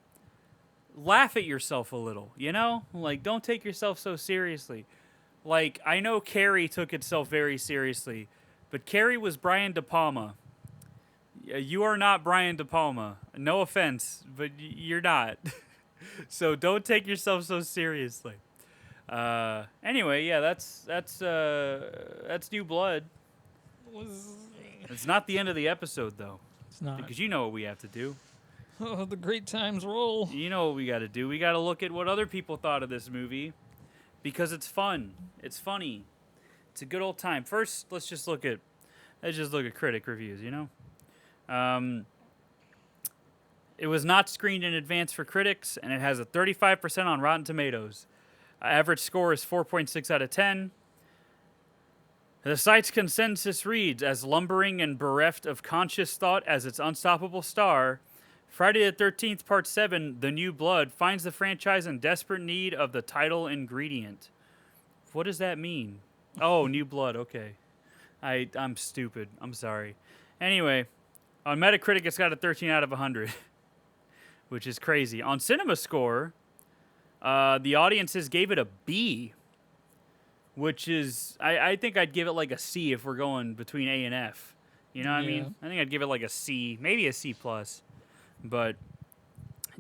laugh at yourself a little, you know? Like, don't take yourself so seriously. Like, I know Carrie took itself very seriously, but Carrie was Brian De Palma. You are not Brian De Palma. No offense, but you're not. So don't take yourself so seriously. Anyway, yeah, that's New Blood. It's not the end of the episode, though. It's not. Because you know what we have to do. Oh, the great times roll. You know what we got to do. We got to look at what other people thought of this movie. Because it's fun. It's funny. It's a good old time. First, let's just look at critic reviews, you know? It was not screened in advance for critics, and it has a 35% on Rotten Tomatoes. Average score is 4.6 out of 10. The site's consensus reads, as lumbering and bereft of conscious thought as its unstoppable star, Friday the 13th Part 7, The New Blood, finds the franchise in desperate need of the title ingredient. What does that mean? Oh, New Blood, okay. I'm stupid. I'm sorry. Anyway, on Metacritic, it's got a 13 out of 100, which is crazy. On CinemaScore, the audiences gave it a B, which is, I think I'd give it like a C if we're going between A and F. You know what I mean? I think I'd give it like a C, maybe a C+. But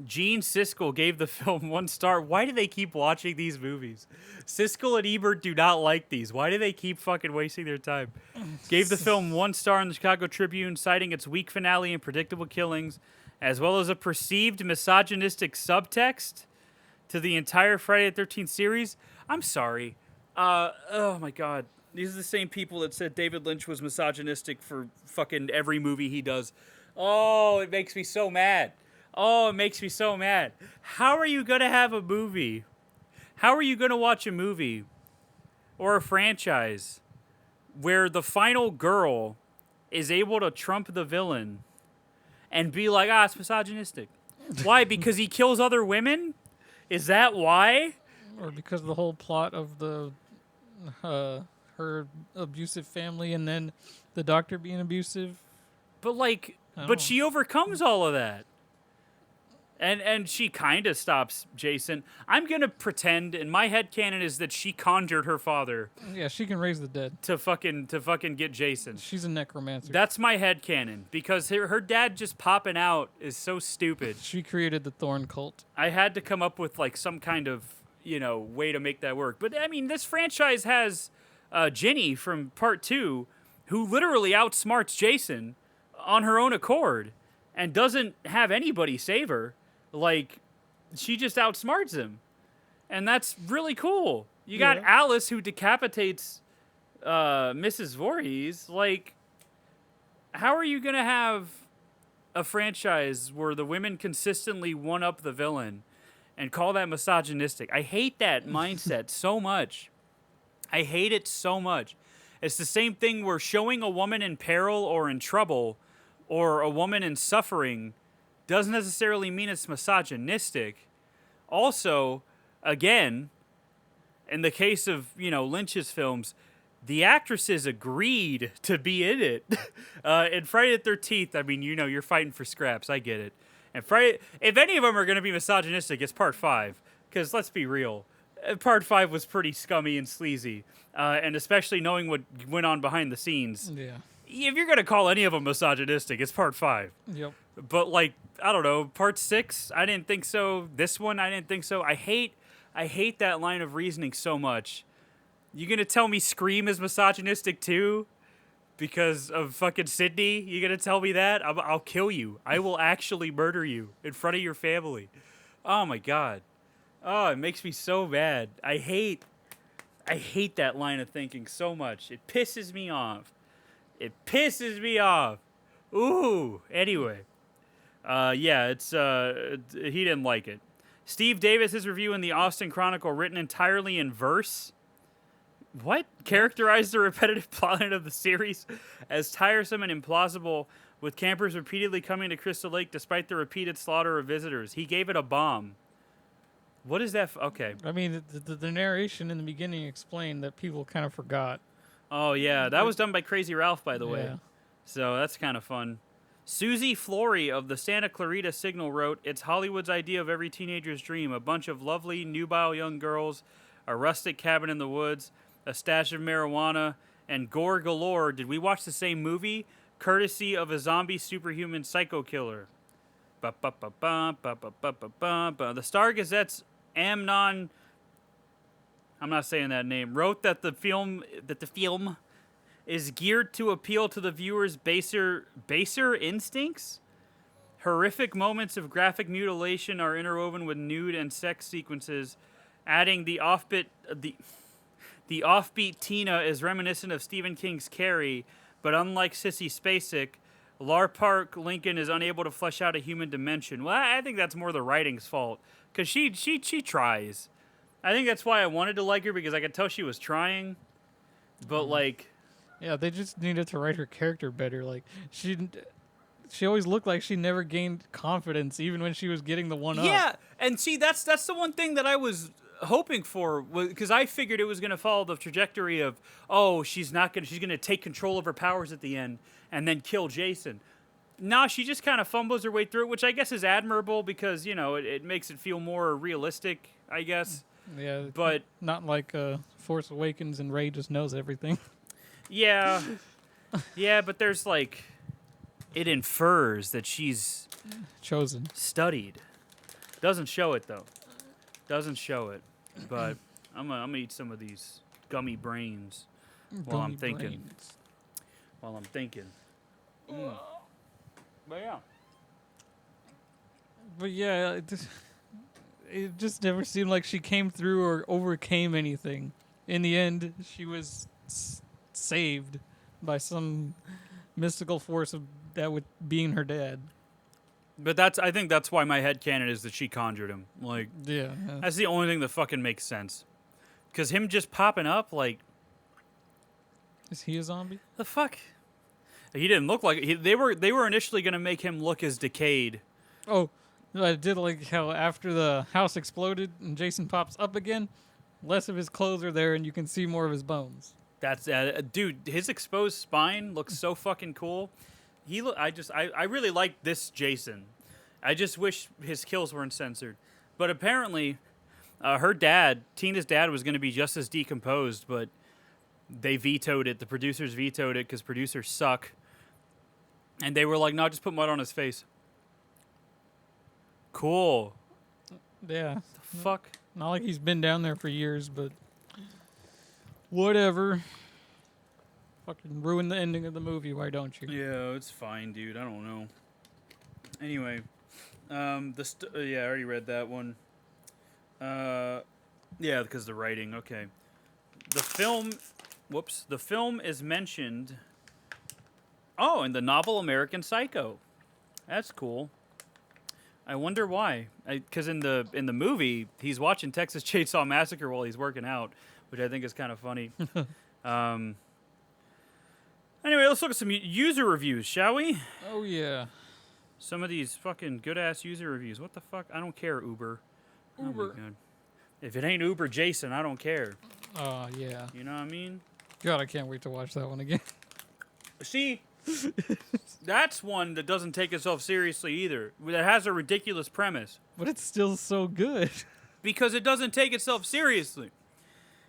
Gene Siskel gave the film 1 star. Why do they keep watching these movies? Siskel and Ebert do not like these. Why do they keep fucking wasting their time? Gave the film 1 star in the Chicago Tribune, citing its weak finale and predictable killings, as well as a perceived misogynistic subtext to the entire Friday the 13th series. I'm sorry. Oh my God. These are the same people that said David Lynch was misogynistic for fucking every movie he does. Oh, it makes me so mad. Oh, it makes me so mad. How are you going to have a movie? How are you going to watch a movie or a franchise where the final girl is able to trump the villain and be like, it's misogynistic? Why? Because he kills other women? Is that why? Or because of the whole plot of the her abusive family and then the doctor being abusive? But like, I don't but know. she overcomes all of that. And she kind of stops Jason. I'm going to pretend, and my headcanon is that she conjured her father Yeah, she can raise the dead. to fucking get Jason. She's a necromancer. That's my headcanon, because her dad just popping out is so stupid. She created the Thorn cult. I had to come up with like some kind of, way to make that work. But I mean, this franchise has Ginny from Part 2, who literally outsmarts Jason on her own accord and doesn't have anybody save her. Like, she just outsmarts him. And that's really cool. You got Yeah. Alice, who decapitates Mrs. Voorhees, like, how are you gonna have a franchise where the women consistently one up the villain and call that misogynistic? I hate that mindset so much. I hate it so much. It's the same thing where showing a woman in peril or in trouble or a woman in suffering doesn't necessarily mean it's misogynistic. Also, again, in the case of, Lynch's films, the actresses agreed to be in it. In Friday the 13th, I mean, you're fighting for scraps. I get it. And Friday, if any of them are going to be misogynistic, it's part 5. Because let's be real, part 5 was pretty scummy and sleazy. And especially knowing what went on behind the scenes. Yeah. If you're going to call any of them misogynistic, it's part 5. Yep. But, like, I don't know, part 6, I didn't think so. This one, I didn't think so. I hate that line of reasoning so much. You gonna tell me Scream is misogynistic too? Because of fucking Sydney? You gonna tell me that? I'll kill you. I will actually murder you in front of your family. Oh my god. Oh, it makes me so mad. I hate that line of thinking so much. It pisses me off. It pisses me off. Ooh. Anyway. Yeah, it's he didn't like it. Steve Davis's review in the Austin Chronicle, written entirely in verse. What? Characterized the repetitive plotline of the series as tiresome and implausible, with campers repeatedly coming to Crystal Lake despite the repeated slaughter of visitors. He gave it a bomb. What is that? Okay. I mean, the narration in the beginning explained that people kind of forgot. Oh, yeah. That was done by Crazy Ralph, by the way. Yeah. So that's kind of fun. Susie Flory of the Santa Clarita Signal wrote, "It's Hollywood's idea of every teenager's dream. A bunch of lovely, nubile young girls, a rustic cabin in the woods, a stash of marijuana, and gore galore. Did we watch the same movie? Courtesy of a zombie superhuman psycho killer." The Star Gazette's Amnon, I'm not saying that name, wrote that the film is geared to appeal to the viewer's baser instincts. Horrific moments of graphic mutilation are interwoven with nude and sex sequences, adding the offbeat Tina is reminiscent of Stephen King's Carrie, but unlike Sissy Spacek, Lar Park Lincoln is unable to flesh out a human dimension. Well, I think that's more the writing's fault, because she tries. I think that's why I wanted to like her, because I could tell she was trying, but like... Yeah, they just needed to write her character better. Like, she always looked like she never gained confidence, even when she was getting the one up. Yeah, and see, that's the one thing that I was hoping for, because I figured it was going to follow the trajectory of, oh, she's going to take control of her powers at the end and then kill Jason. Nah, she just kind of fumbles her way through it, which I guess is admirable because, it makes it feel more realistic, I guess. Yeah, but not like Force Awakens and Rey just knows everything. Yeah. Yeah, but there's like, it infers that she's chosen, studied. Doesn't show it though. Doesn't show it. But I'm gonna eat some of these gummy brains while I'm thinking. Mm. But yeah. But yeah, it just never seemed like she came through or overcame anything. In the end, she was saved by some mystical force of that with being her dad. But I think that's why my headcanon is that she conjured him. Like, yeah. That's the only thing that fucking makes sense. Because him just popping up, like... Is he a zombie? The fuck? He didn't look like... They were initially going to make him look as decayed. Oh, I did like how after the house exploded and Jason pops up again, less of his clothes are there and you can see more of his bones. That's... dude, his exposed spine looks so fucking cool. I really like this Jason. I just wish his kills weren't censored. But apparently, her dad, Tina's dad, was going to be just as decomposed, but they vetoed it. The producers vetoed it because producers suck. And they were like, no, just put mud on his face. Cool. Yeah. The fuck? Not like he's been down there for years, but whatever. Fucking ruin the ending of the movie, why don't you? Yeah, it's fine, dude. I don't know. Anyway, yeah, I already read that one. Yeah, because the writing. Okay, the film Whoops. The film is mentioned. Oh, in the novel American Psycho. That's cool. I wonder why. Because in the movie, he's watching Texas Chainsaw Massacre while he's working out, which I think is kind of funny. Anyway, let's look at some user reviews, shall we? Oh, yeah. Some of these fucking good-ass user reviews. What the fuck? I don't care, Uber. Oh my God. If it ain't Uber Jason, I don't care. Oh, yeah. You know what I mean? God, I can't wait to watch that one again. See, that's one that doesn't take itself seriously either. That has a ridiculous premise. But it's still so good. Because it doesn't take itself seriously.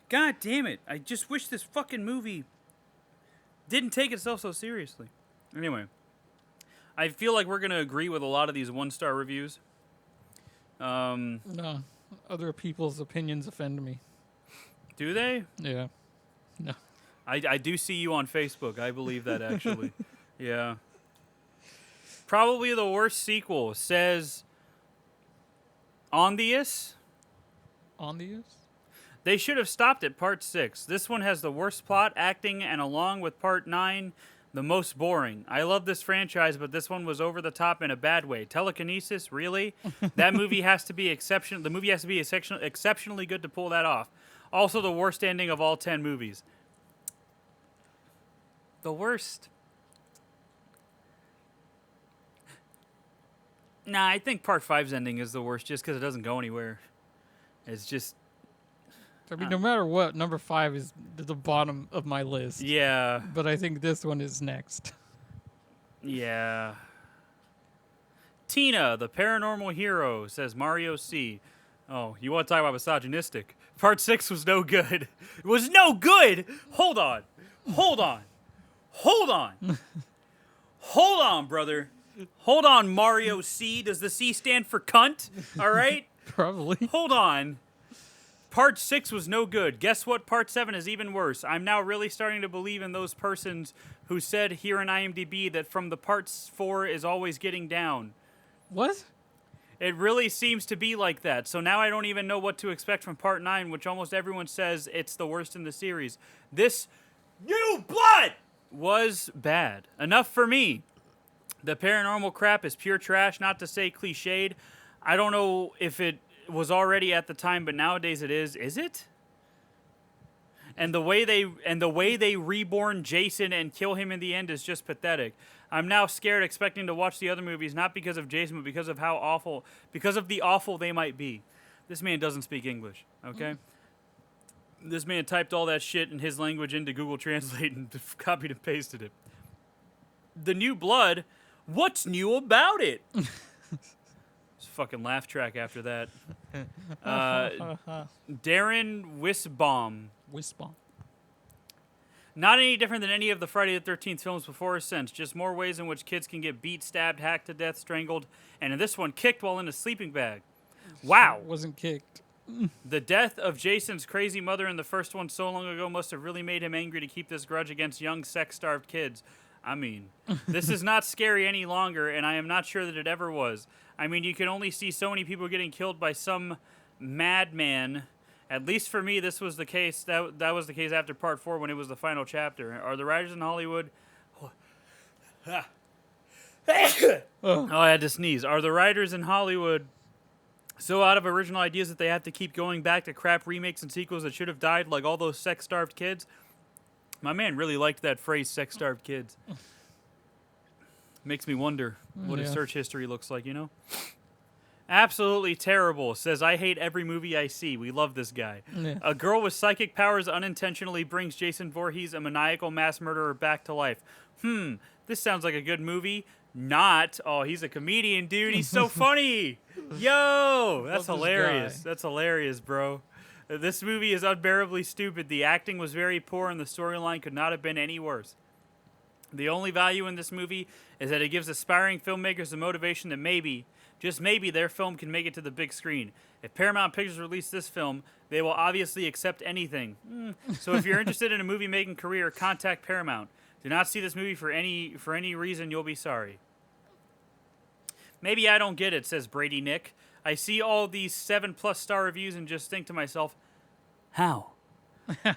God damn it. I just wish this fucking movie didn't take itself so seriously. Anyway, I feel like we're going to agree with a lot of these one-star reviews. No. Other people's opinions offend me. Do they? Yeah. No. I do see you on Facebook. I believe that, actually. Yeah. Probably the worst sequel, says Ondius. Ondius? They should have stopped at part 6. This one has the worst plot, acting, and along with part 9, the most boring. I love this franchise, but this one was over the top in a bad way. Telekinesis, really? That movie has to be exceptional. The movie has to be exceptionally good to pull that off. Also, the worst ending of all 10 movies. The worst. Nah, I think part 5's ending is the worst just because it doesn't go anywhere. It's just... I mean, no matter what, number 5 is the bottom of my list. Yeah. But I think this one is next. Yeah. Tina, the paranormal hero, says Mario C. Oh, you want to talk about misogynistic? Part 6 was no good. It was no good? Hold on. Hold on. Hold on. Hold on, brother. Hold on, Mario C. Does the C stand for cunt? All right? Probably. Hold on. Part 6 was no good. Guess what? Part 7 is even worse. I'm now really starting to believe in those persons who said here in IMDb that from the part 4 is always getting down. What? It really seems to be like that. So now I don't even know what to expect from part 9, which almost everyone says it's the worst in the series. This new blood was bad. Enough for me. The paranormal crap is pure trash, not to say cliched. I don't know if it was already at the time, but nowadays it is. Is it? And the way they reborn Jason and kill him in the end is just pathetic. I'm now scared, expecting to watch the other movies, not because of Jason, but because of the awful they might be. This man doesn't speak English, okay? This man typed all that shit in his language into Google Translate and copied and pasted it. The new blood, what's new about it? It's a fucking laugh track after that. Darren Wisbaum. Not any different than any of the Friday the 13th films before or since. Just more ways in which kids can get beat, stabbed, hacked to death, strangled, and in this one, kicked while in a sleeping bag. Wow. Wasn't kicked. The death of Jason's crazy mother in the first one so long ago must have really made him angry to keep this grudge against young, sex-starved kids. I mean, this is not scary any longer, and I am not sure that it ever was. I mean, you can only see so many people getting killed by some madman. At least for me, this was the case. That was the case after Part 4 when it was the final chapter. Are the writers in Hollywood... Oh, I had to sneeze. Are the writers in Hollywood so out of original ideas that they have to keep going back to crap remakes and sequels that should have died like all those sex-starved kids? My man really liked that phrase, sex-starved kids. Makes me wonder what his search history looks like, you know? Absolutely terrible. Says, I hate every movie I see. We love this guy. Yeah. A girl with psychic powers unintentionally brings Jason Voorhees, a maniacal mass murderer, back to life. This sounds like a good movie. Not. Oh, he's a comedian, dude. He's so funny. Yo, that's hilarious. That's hilarious, bro. This movie is unbearably stupid. The acting was very poor and the storyline could not have been any worse. The only value in this movie is that it gives aspiring filmmakers the motivation that maybe, just maybe, their film can make it to the big screen. If Paramount Pictures release this film, they will obviously accept anything. So if you're interested in a movie-making career, contact Paramount. Do not see this movie for any reason. You'll be sorry. Maybe I don't get it, says Brady Nick. I see all these 7+ star reviews and just think to myself, how?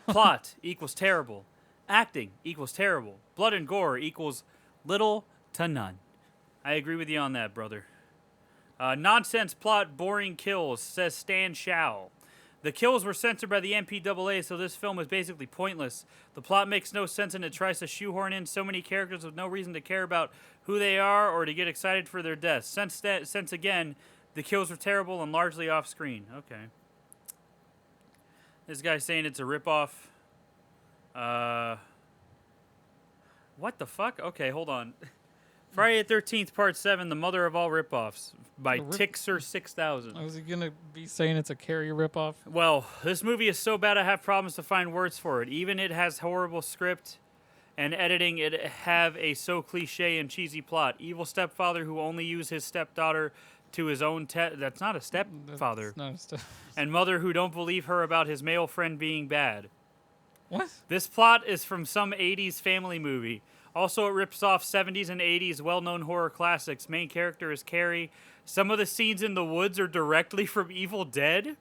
Plot equals terrible. Acting equals terrible. Blood and gore equals little to none. I agree with you on that, brother. Nonsense plot, boring kills, says Stan Shao. The kills were censored by the MPAA, so this film is basically pointless. The plot makes no sense and it tries to shoehorn in so many characters with no reason to care about who they are or to get excited for their deaths. Since again, the kills were terrible and largely off screen. Okay. This guy's saying it's a ripoff. What the fuck? Okay, hold on. Friday the 13th, Part 7, The Mother of All Ripoffs by Tixer6000. Was he going to be saying it's a Carrie ripoff? Well, this movie is so bad I have problems to find words for it. Even it has horrible script and editing, it have a so cliche and cheesy plot. Evil stepfather who only used his stepdaughter to his own that's not a stepfather. That's not a and mother who don't believe her about his male friend being bad. What? This plot is from some 80s family movie. Also, it rips off 70s and 80s well-known horror classics. Main character is Carrie. Some of the scenes in the woods are directly from Evil Dead.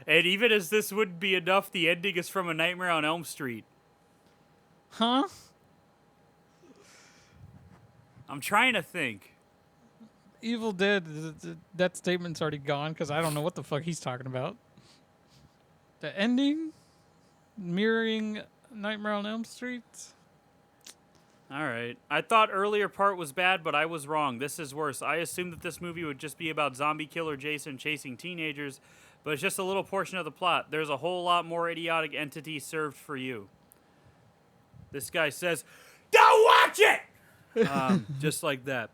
And even as this wouldn't be enough, the ending is from A Nightmare on Elm Street. Huh? I'm trying to think. Evil Dead, that statement's already gone because I don't know what the fuck he's talking about. The ending? Mirroring Nightmare on Elm Street? All right. I thought earlier part was bad, but I was wrong. This is worse. I assumed that this movie would just be about zombie killer Jason chasing teenagers, but it's just a little portion of the plot. There's a whole lot more idiotic entities served for you. This guy says, "Don't watch it!" Just like that.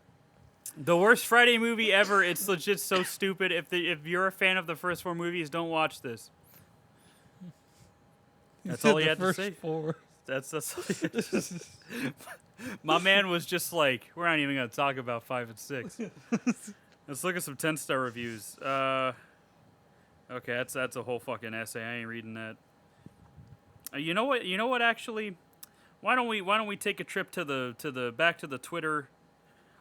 The worst Friday movie ever. It's legit so stupid. If you're a fan of the first 4 movies, don't watch this. That's all he had to say. 4. That's all he had to say. My man was just like, we're not even going to talk about 5 and 6. Let's look at some 10-star reviews. Okay, that's a whole fucking essay. I ain't reading that. You know what? Actually, why don't we take a trip to the back to the Twitter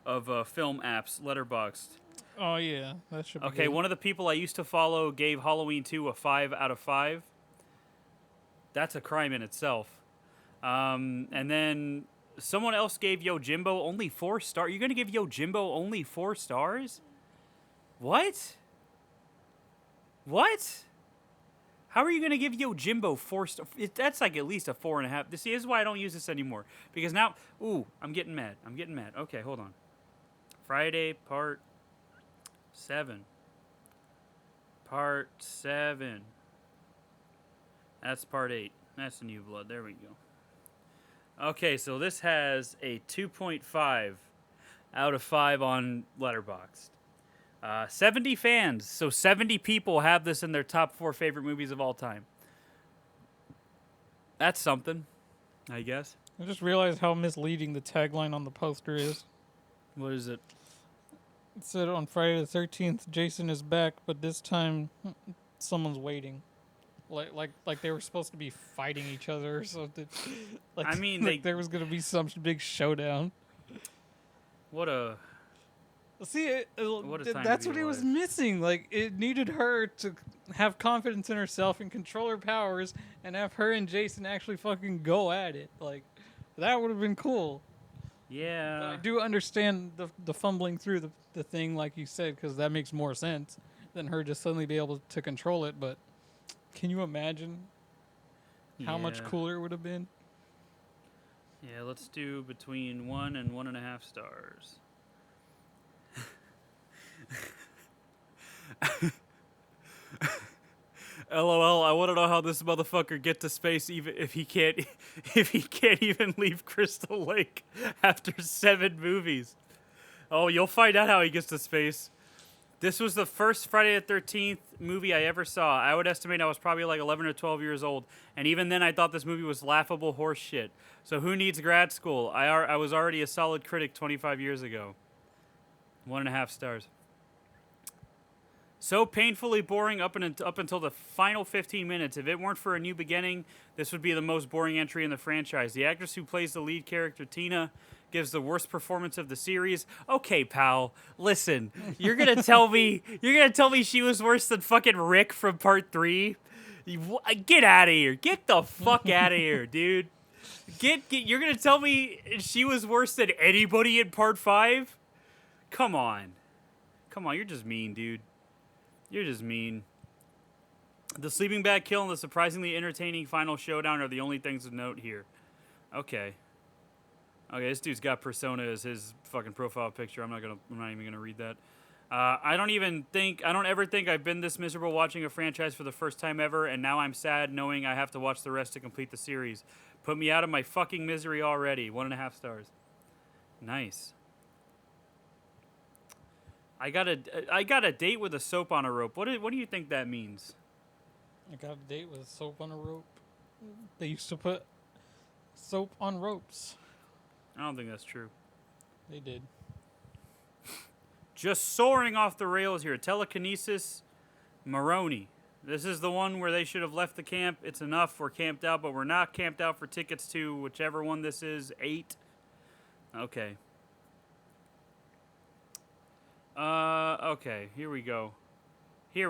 of film apps, Letterboxd. Oh yeah, that should be Okay, good. one of the people I used to follow gave Halloween 2 a 5 out of 5. That's a crime in itself. And then someone else gave Yojimbo only 4 stars. You're going to give Yojimbo only 4 stars? What? What? How are you going to give Yojimbo 4 stars? That's like at least a 4.5. This is why I don't use this anymore. Because now, I'm getting mad. Okay, hold on. Friday, Part 7. Part 7. That's Part 8. That's the New Blood. There we go. Okay, so this has a 2.5 out of 5 on Letterboxd. 70 fans, so 70 people have this in their top 4 favorite movies of all time. That's something, I guess. I just realized how misleading the tagline on the poster is. What is it? It said on Friday the 13th, Jason is back, but this time someone's waiting. Like they were supposed to be fighting each other or something. Like, I mean, like there was going to be some big showdown. What a... See, What a time that's to what be it was alive. missing. Like, it needed her to have confidence in herself and control her powers and have her and Jason actually fucking go at it. Like, that would have been cool. But Yeah. I do understand the fumbling through the thing, like you said, because that makes more sense than her just suddenly be able to control it. But can you imagine how much Yeah. cooler it would have been? Yeah, let's do between 1 and 1.5 stars. LOL, I want to know how this motherfucker get to space even if he can't even leave Crystal Lake after 7 movies. Oh, you'll find out how he gets to space. This was the first Friday the 13th movie I ever saw. I would estimate I was probably like 11 or 12 years old. And even then I thought this movie was laughable horse shit. So who needs grad school? I was already a solid critic 25 years ago. 1.5 stars. So painfully boring up until the final 15 minutes. If it weren't for A New Beginning, this would be the most boring entry in the franchise. The actress who plays the lead character, Tina, gives the worst performance of the series. Okay, pal, listen. You're gonna tell me she was worse than fucking Rick from Part 3? Get out of here. Get the fuck out of here, dude. You're gonna tell me she was worse than anybody in part 5? Come on. You're just mean, dude. You're just mean. The sleeping bag kill and the surprisingly entertaining final showdown are the only things of note here. Okay. Okay, this dude's got Persona as his fucking profile picture. I'm not even gonna read that. I don't ever think I've been this miserable watching a franchise for the first time ever, and now I'm sad knowing I have to watch the rest to complete the series. Put me out of my fucking misery already. 1.5 stars. Nice. I got a date with a soap on a rope. What do you think that means? I got a date with a soap on a rope. They used to put soap on ropes. I don't think that's true. They did. Just soaring off the rails here. Telekinesis Maroney. This is the one where they should have left the camp. It's enough. We're camped out, but we're not camped out for tickets to whichever one this is. 8. Okay. Okay. Here we go. Here's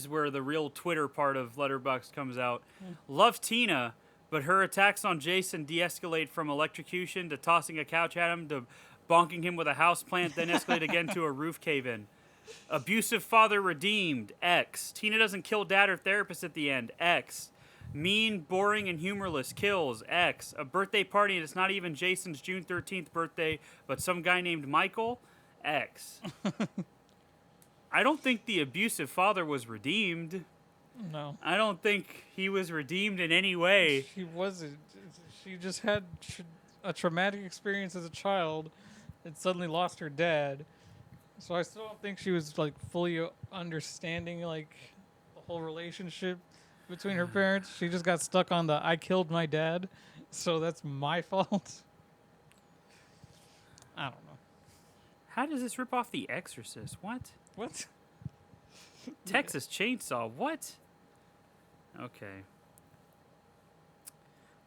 where the real Twitter part of Letterboxd comes out. Love Tina, but her attacks on Jason de-escalate from electrocution to tossing a couch at him to bonking him with a houseplant, then escalate again to a roof cave-in. Abusive father redeemed. X. Tina doesn't kill dad or therapist at the end. X. Mean, boring, and humorless. Kills. X. A birthday party and it's not even Jason's June 13th birthday, but some guy named Michael. X. I don't think the abusive father was redeemed. No. I don't think he was redeemed in any way. She wasn't. She just had a traumatic experience as a child and suddenly lost her dad. So I still don't think she was like fully understanding like the whole relationship between her parents. She just got stuck on the I killed my dad, so that's my fault. I don't know. How does this rip off The Exorcist? What? What? Texas Chainsaw. What? Okay.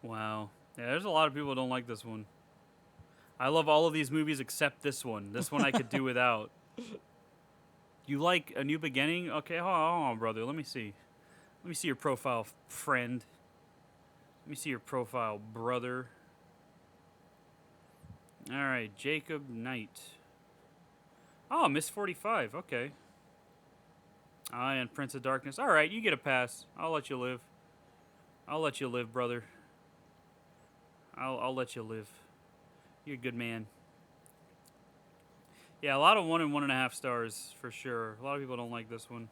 Wow. Yeah, there's a lot of people who don't like this one. I love all of these movies except this one. This one I could do without. You like A New Beginning? Okay, hold on, brother. Let me see. Let me see your profile, friend. Let me see your profile, brother. All right, Jacob Knight. Oh, Miss 45. Okay. And Prince of Darkness. All right, you get a pass. I'll let you live. I'll let you live, brother. I'll let you live. You're a good man. Yeah, a lot of 1 and 1.5 stars for sure. A lot of people don't like this one.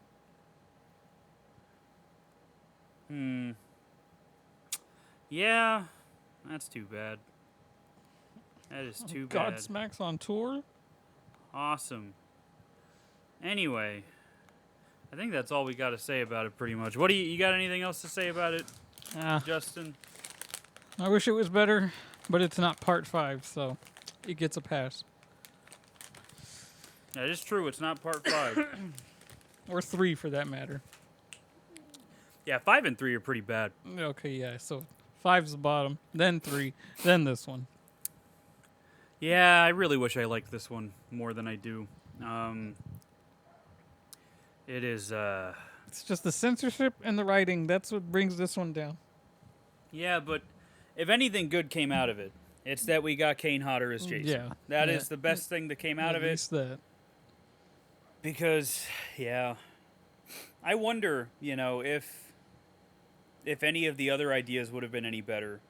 Yeah, that's too bad. That is too bad. Godsmack's on tour? Awesome. Anyway, I think that's all we got to say about it pretty much. What do you got anything else to say about it, Justin? I wish it was better, but it's not part 5, so it gets a pass. That is true. It's not part 5. Or 3 for that matter. Yeah, 5 and 3 are pretty bad. Okay, yeah, so 5's the bottom, then 3, then this one. Yeah, I really wish I liked this one more than I do. It is, It's just the censorship and the writing. That's what brings this one down. Yeah, but if anything good came out of it, it's that we got Kane Hodder as Jason. Yeah. That is the best thing that came out of At it. least that. Because, yeah. I wonder, if any of the other ideas would have been any better.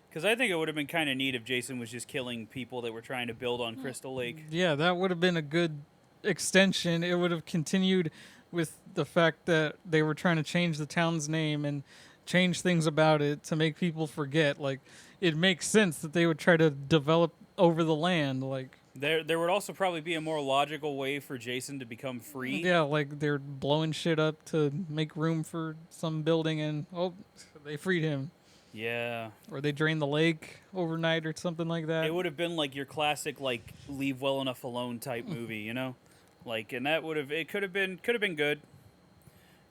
Because I think it would have been kind of neat if Jason was just killing people that were trying to build on Crystal Lake. Yeah, that would have been a good extension. It would have continued with the fact that they were trying to change the town's name and change things about it to make people forget. Like, it makes sense that they would try to develop over the land. Like, there would also probably be a more logical way for Jason to become free. yeah, like they're blowing shit up to make room for some building, and they freed him. Yeah. Or they drained the lake overnight or something like that. It would have been like your classic, like, Leave Well Enough Alone type movie, Like, and that would have, it could have been good.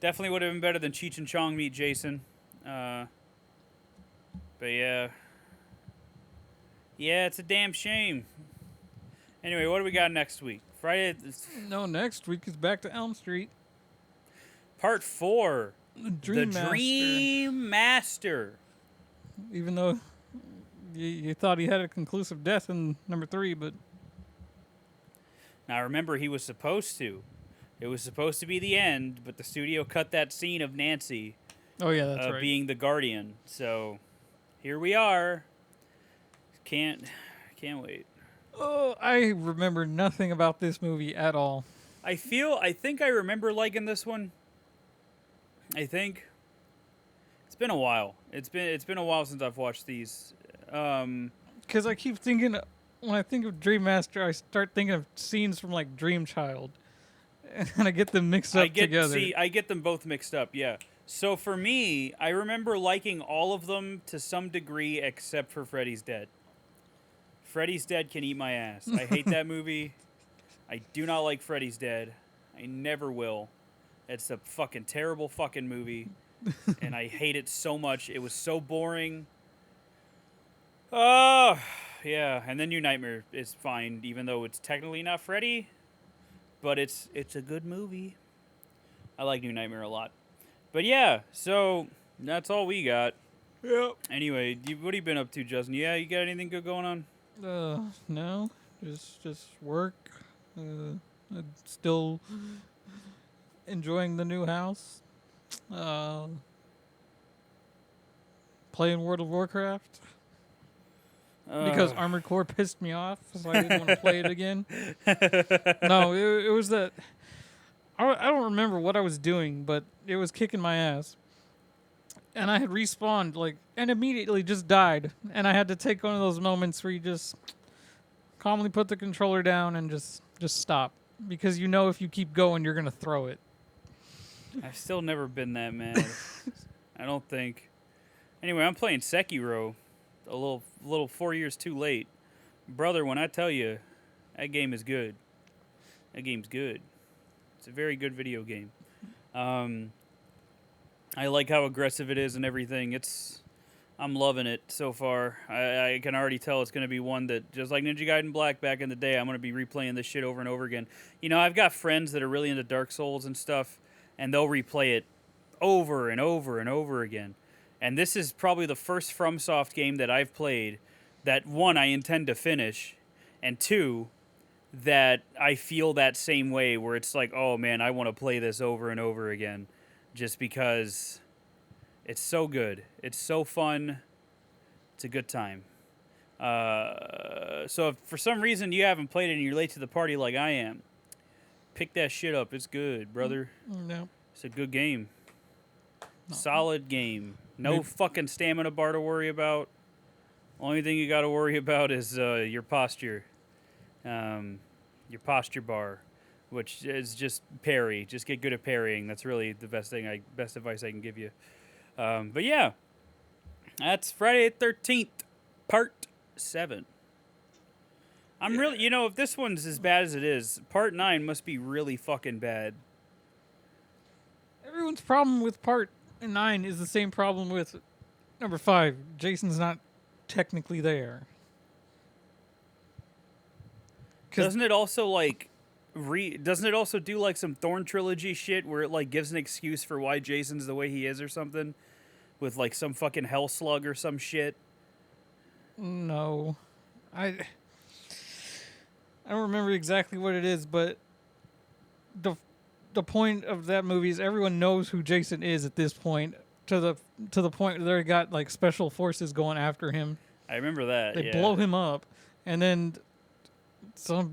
Definitely would have been better than Cheech and Chong meet Jason. But yeah. Yeah, it's a damn shame. Anyway, what do we got next week? Friday. No, next week is back to Elm Street. Part 4. Dream the Master. Dream Master. Even though you thought he had a conclusive death in number 3, but Now remember, he was supposed to. It was supposed to be the end, but the studio cut that scene of Nancy oh yeah, that's right. being the Guardian. So here we are. Can't wait. Oh, I remember nothing about this movie at all. I think I remember liking this one. I think it's been a while. It's been a while since I've watched these. Because I keep thinking, when I think of Dream Master, I start thinking of scenes from like Dream Child, and I get them mixed up together. I get them both mixed up. Yeah. So for me, I remember liking all of them to some degree, except for Freddy's Dead. Freddy's Dead can eat my ass. I hate that movie. I do not like Freddy's Dead. I never will. It's a fucking terrible fucking movie, and I hate it so much. It was so boring. Oh, yeah. And then New Nightmare is fine, even though it's technically not Freddy, but it's a good movie. I like New Nightmare a lot. But yeah, so that's all we got. Yep. Anyway, what have you been up to, Justin? Yeah, you got anything good going on? No, just work. Still enjoying the new house. Playing World of Warcraft because Armored Core pissed me off, so I didn't want to play it again. No, it was that I don't remember what I was doing, but it was kicking my ass. And I had respawned, and immediately just died. And I had to take one of those moments where you just calmly put the controller down and just stop. Because you know if you keep going, you're going to throw it. I've still never been that mad. I don't think. Anyway, I'm playing Sekiro. A little 4 years too late. Brother, when I tell you, that game is good. That game's good. It's a very good video game. I like how aggressive it is and everything. I'm loving it so far. I can already tell it's going to be one that, just like Ninja Gaiden Black back in the day, I'm going to be replaying this shit over and over again. You know, I've got friends that are really into Dark Souls and stuff, and they'll replay it over and over and over again. And this is probably the first FromSoft game that I've played that, one, I intend to finish, and two, that I feel that same way where it's like, oh man, I want to play this over and over again. Just because it's so good. It's so fun. It's a good time. So if for some reason you haven't played it and you're late to the party like I am, pick that shit up. It's good, brother. No. It's a good game. No. Solid game. No Maybe. fucking stamina bar to worry about. Only thing you got to worry about is your posture. Your posture bar. Which is just parry. Just get good at parrying. That's really the best advice I can give you. But yeah, that's Friday the 13th, Part 7. I'm really, if this one's as bad as it is, Part 9 must be really fucking bad. Everyone's problem with Part 9 is the same problem with number 5. Jason's not technically there. Doesn't it also doesn't it also do some Thorn trilogy shit where it gives an excuse for why Jason's the way he is or something? With some fucking hell slug or some shit? No. I don't remember exactly what it is, but the point of that movie is everyone knows who Jason is at this point, to the point where they got special forces going after him. I remember that. They blow him up, and then I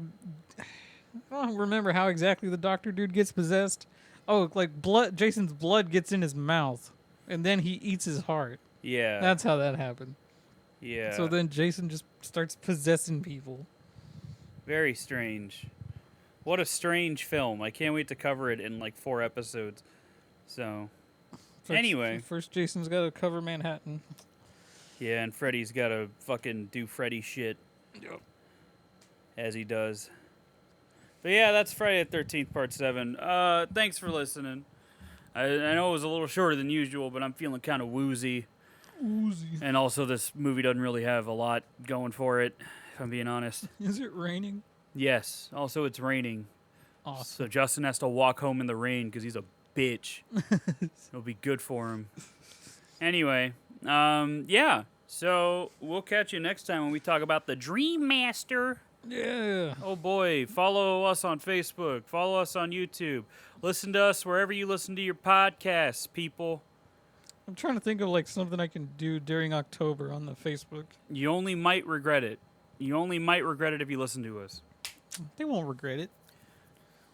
don't remember how exactly the doctor dude gets possessed. Oh, blood. Jason's blood gets in his mouth, and then he eats his heart. Yeah. That's how that happened. Yeah. So then Jason just starts possessing people. Very strange. What a strange film. I can't wait to cover it in 4 episodes. So, anyway. First Jason's got to cover Manhattan. Yeah, and Freddy's got to fucking do Freddy shit. Yep. As he does. But yeah, that's Friday the 13th, Part 7. Thanks for listening. I know it was a little shorter than usual, but I'm feeling kind of woozy. And also, this movie doesn't really have a lot going for it, if I'm being honest. Is it raining? Yes. Also, it's raining. Awesome. So Justin has to walk home in the rain because he's a bitch. It'll be good for him. Anyway, yeah. So we'll catch you next time when we talk about the Dream Master. Yeah. Oh boy, follow us on Facebook, follow us on YouTube. Listen to us wherever you listen to your podcasts, people. I'm trying to think of like something I can do during October on the Facebook. You only might regret it. You only might regret it if you listen to us. They won't regret it.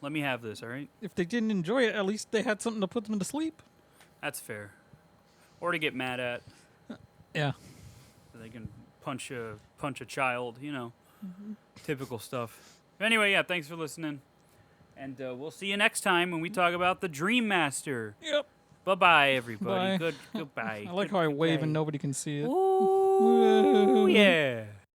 Let me have this, all right? If they didn't enjoy it, at least they had something to put them to sleep. That's fair. Or to get mad at. Yeah. So they can punch a child, you know. Typical stuff. Anyway, yeah, thanks for listening. And we'll see you next time when we talk about the Dream Master. Yep. Bye-bye, everybody. Bye. Goodbye. I like how I wave and nobody can see it. Ooh, yeah.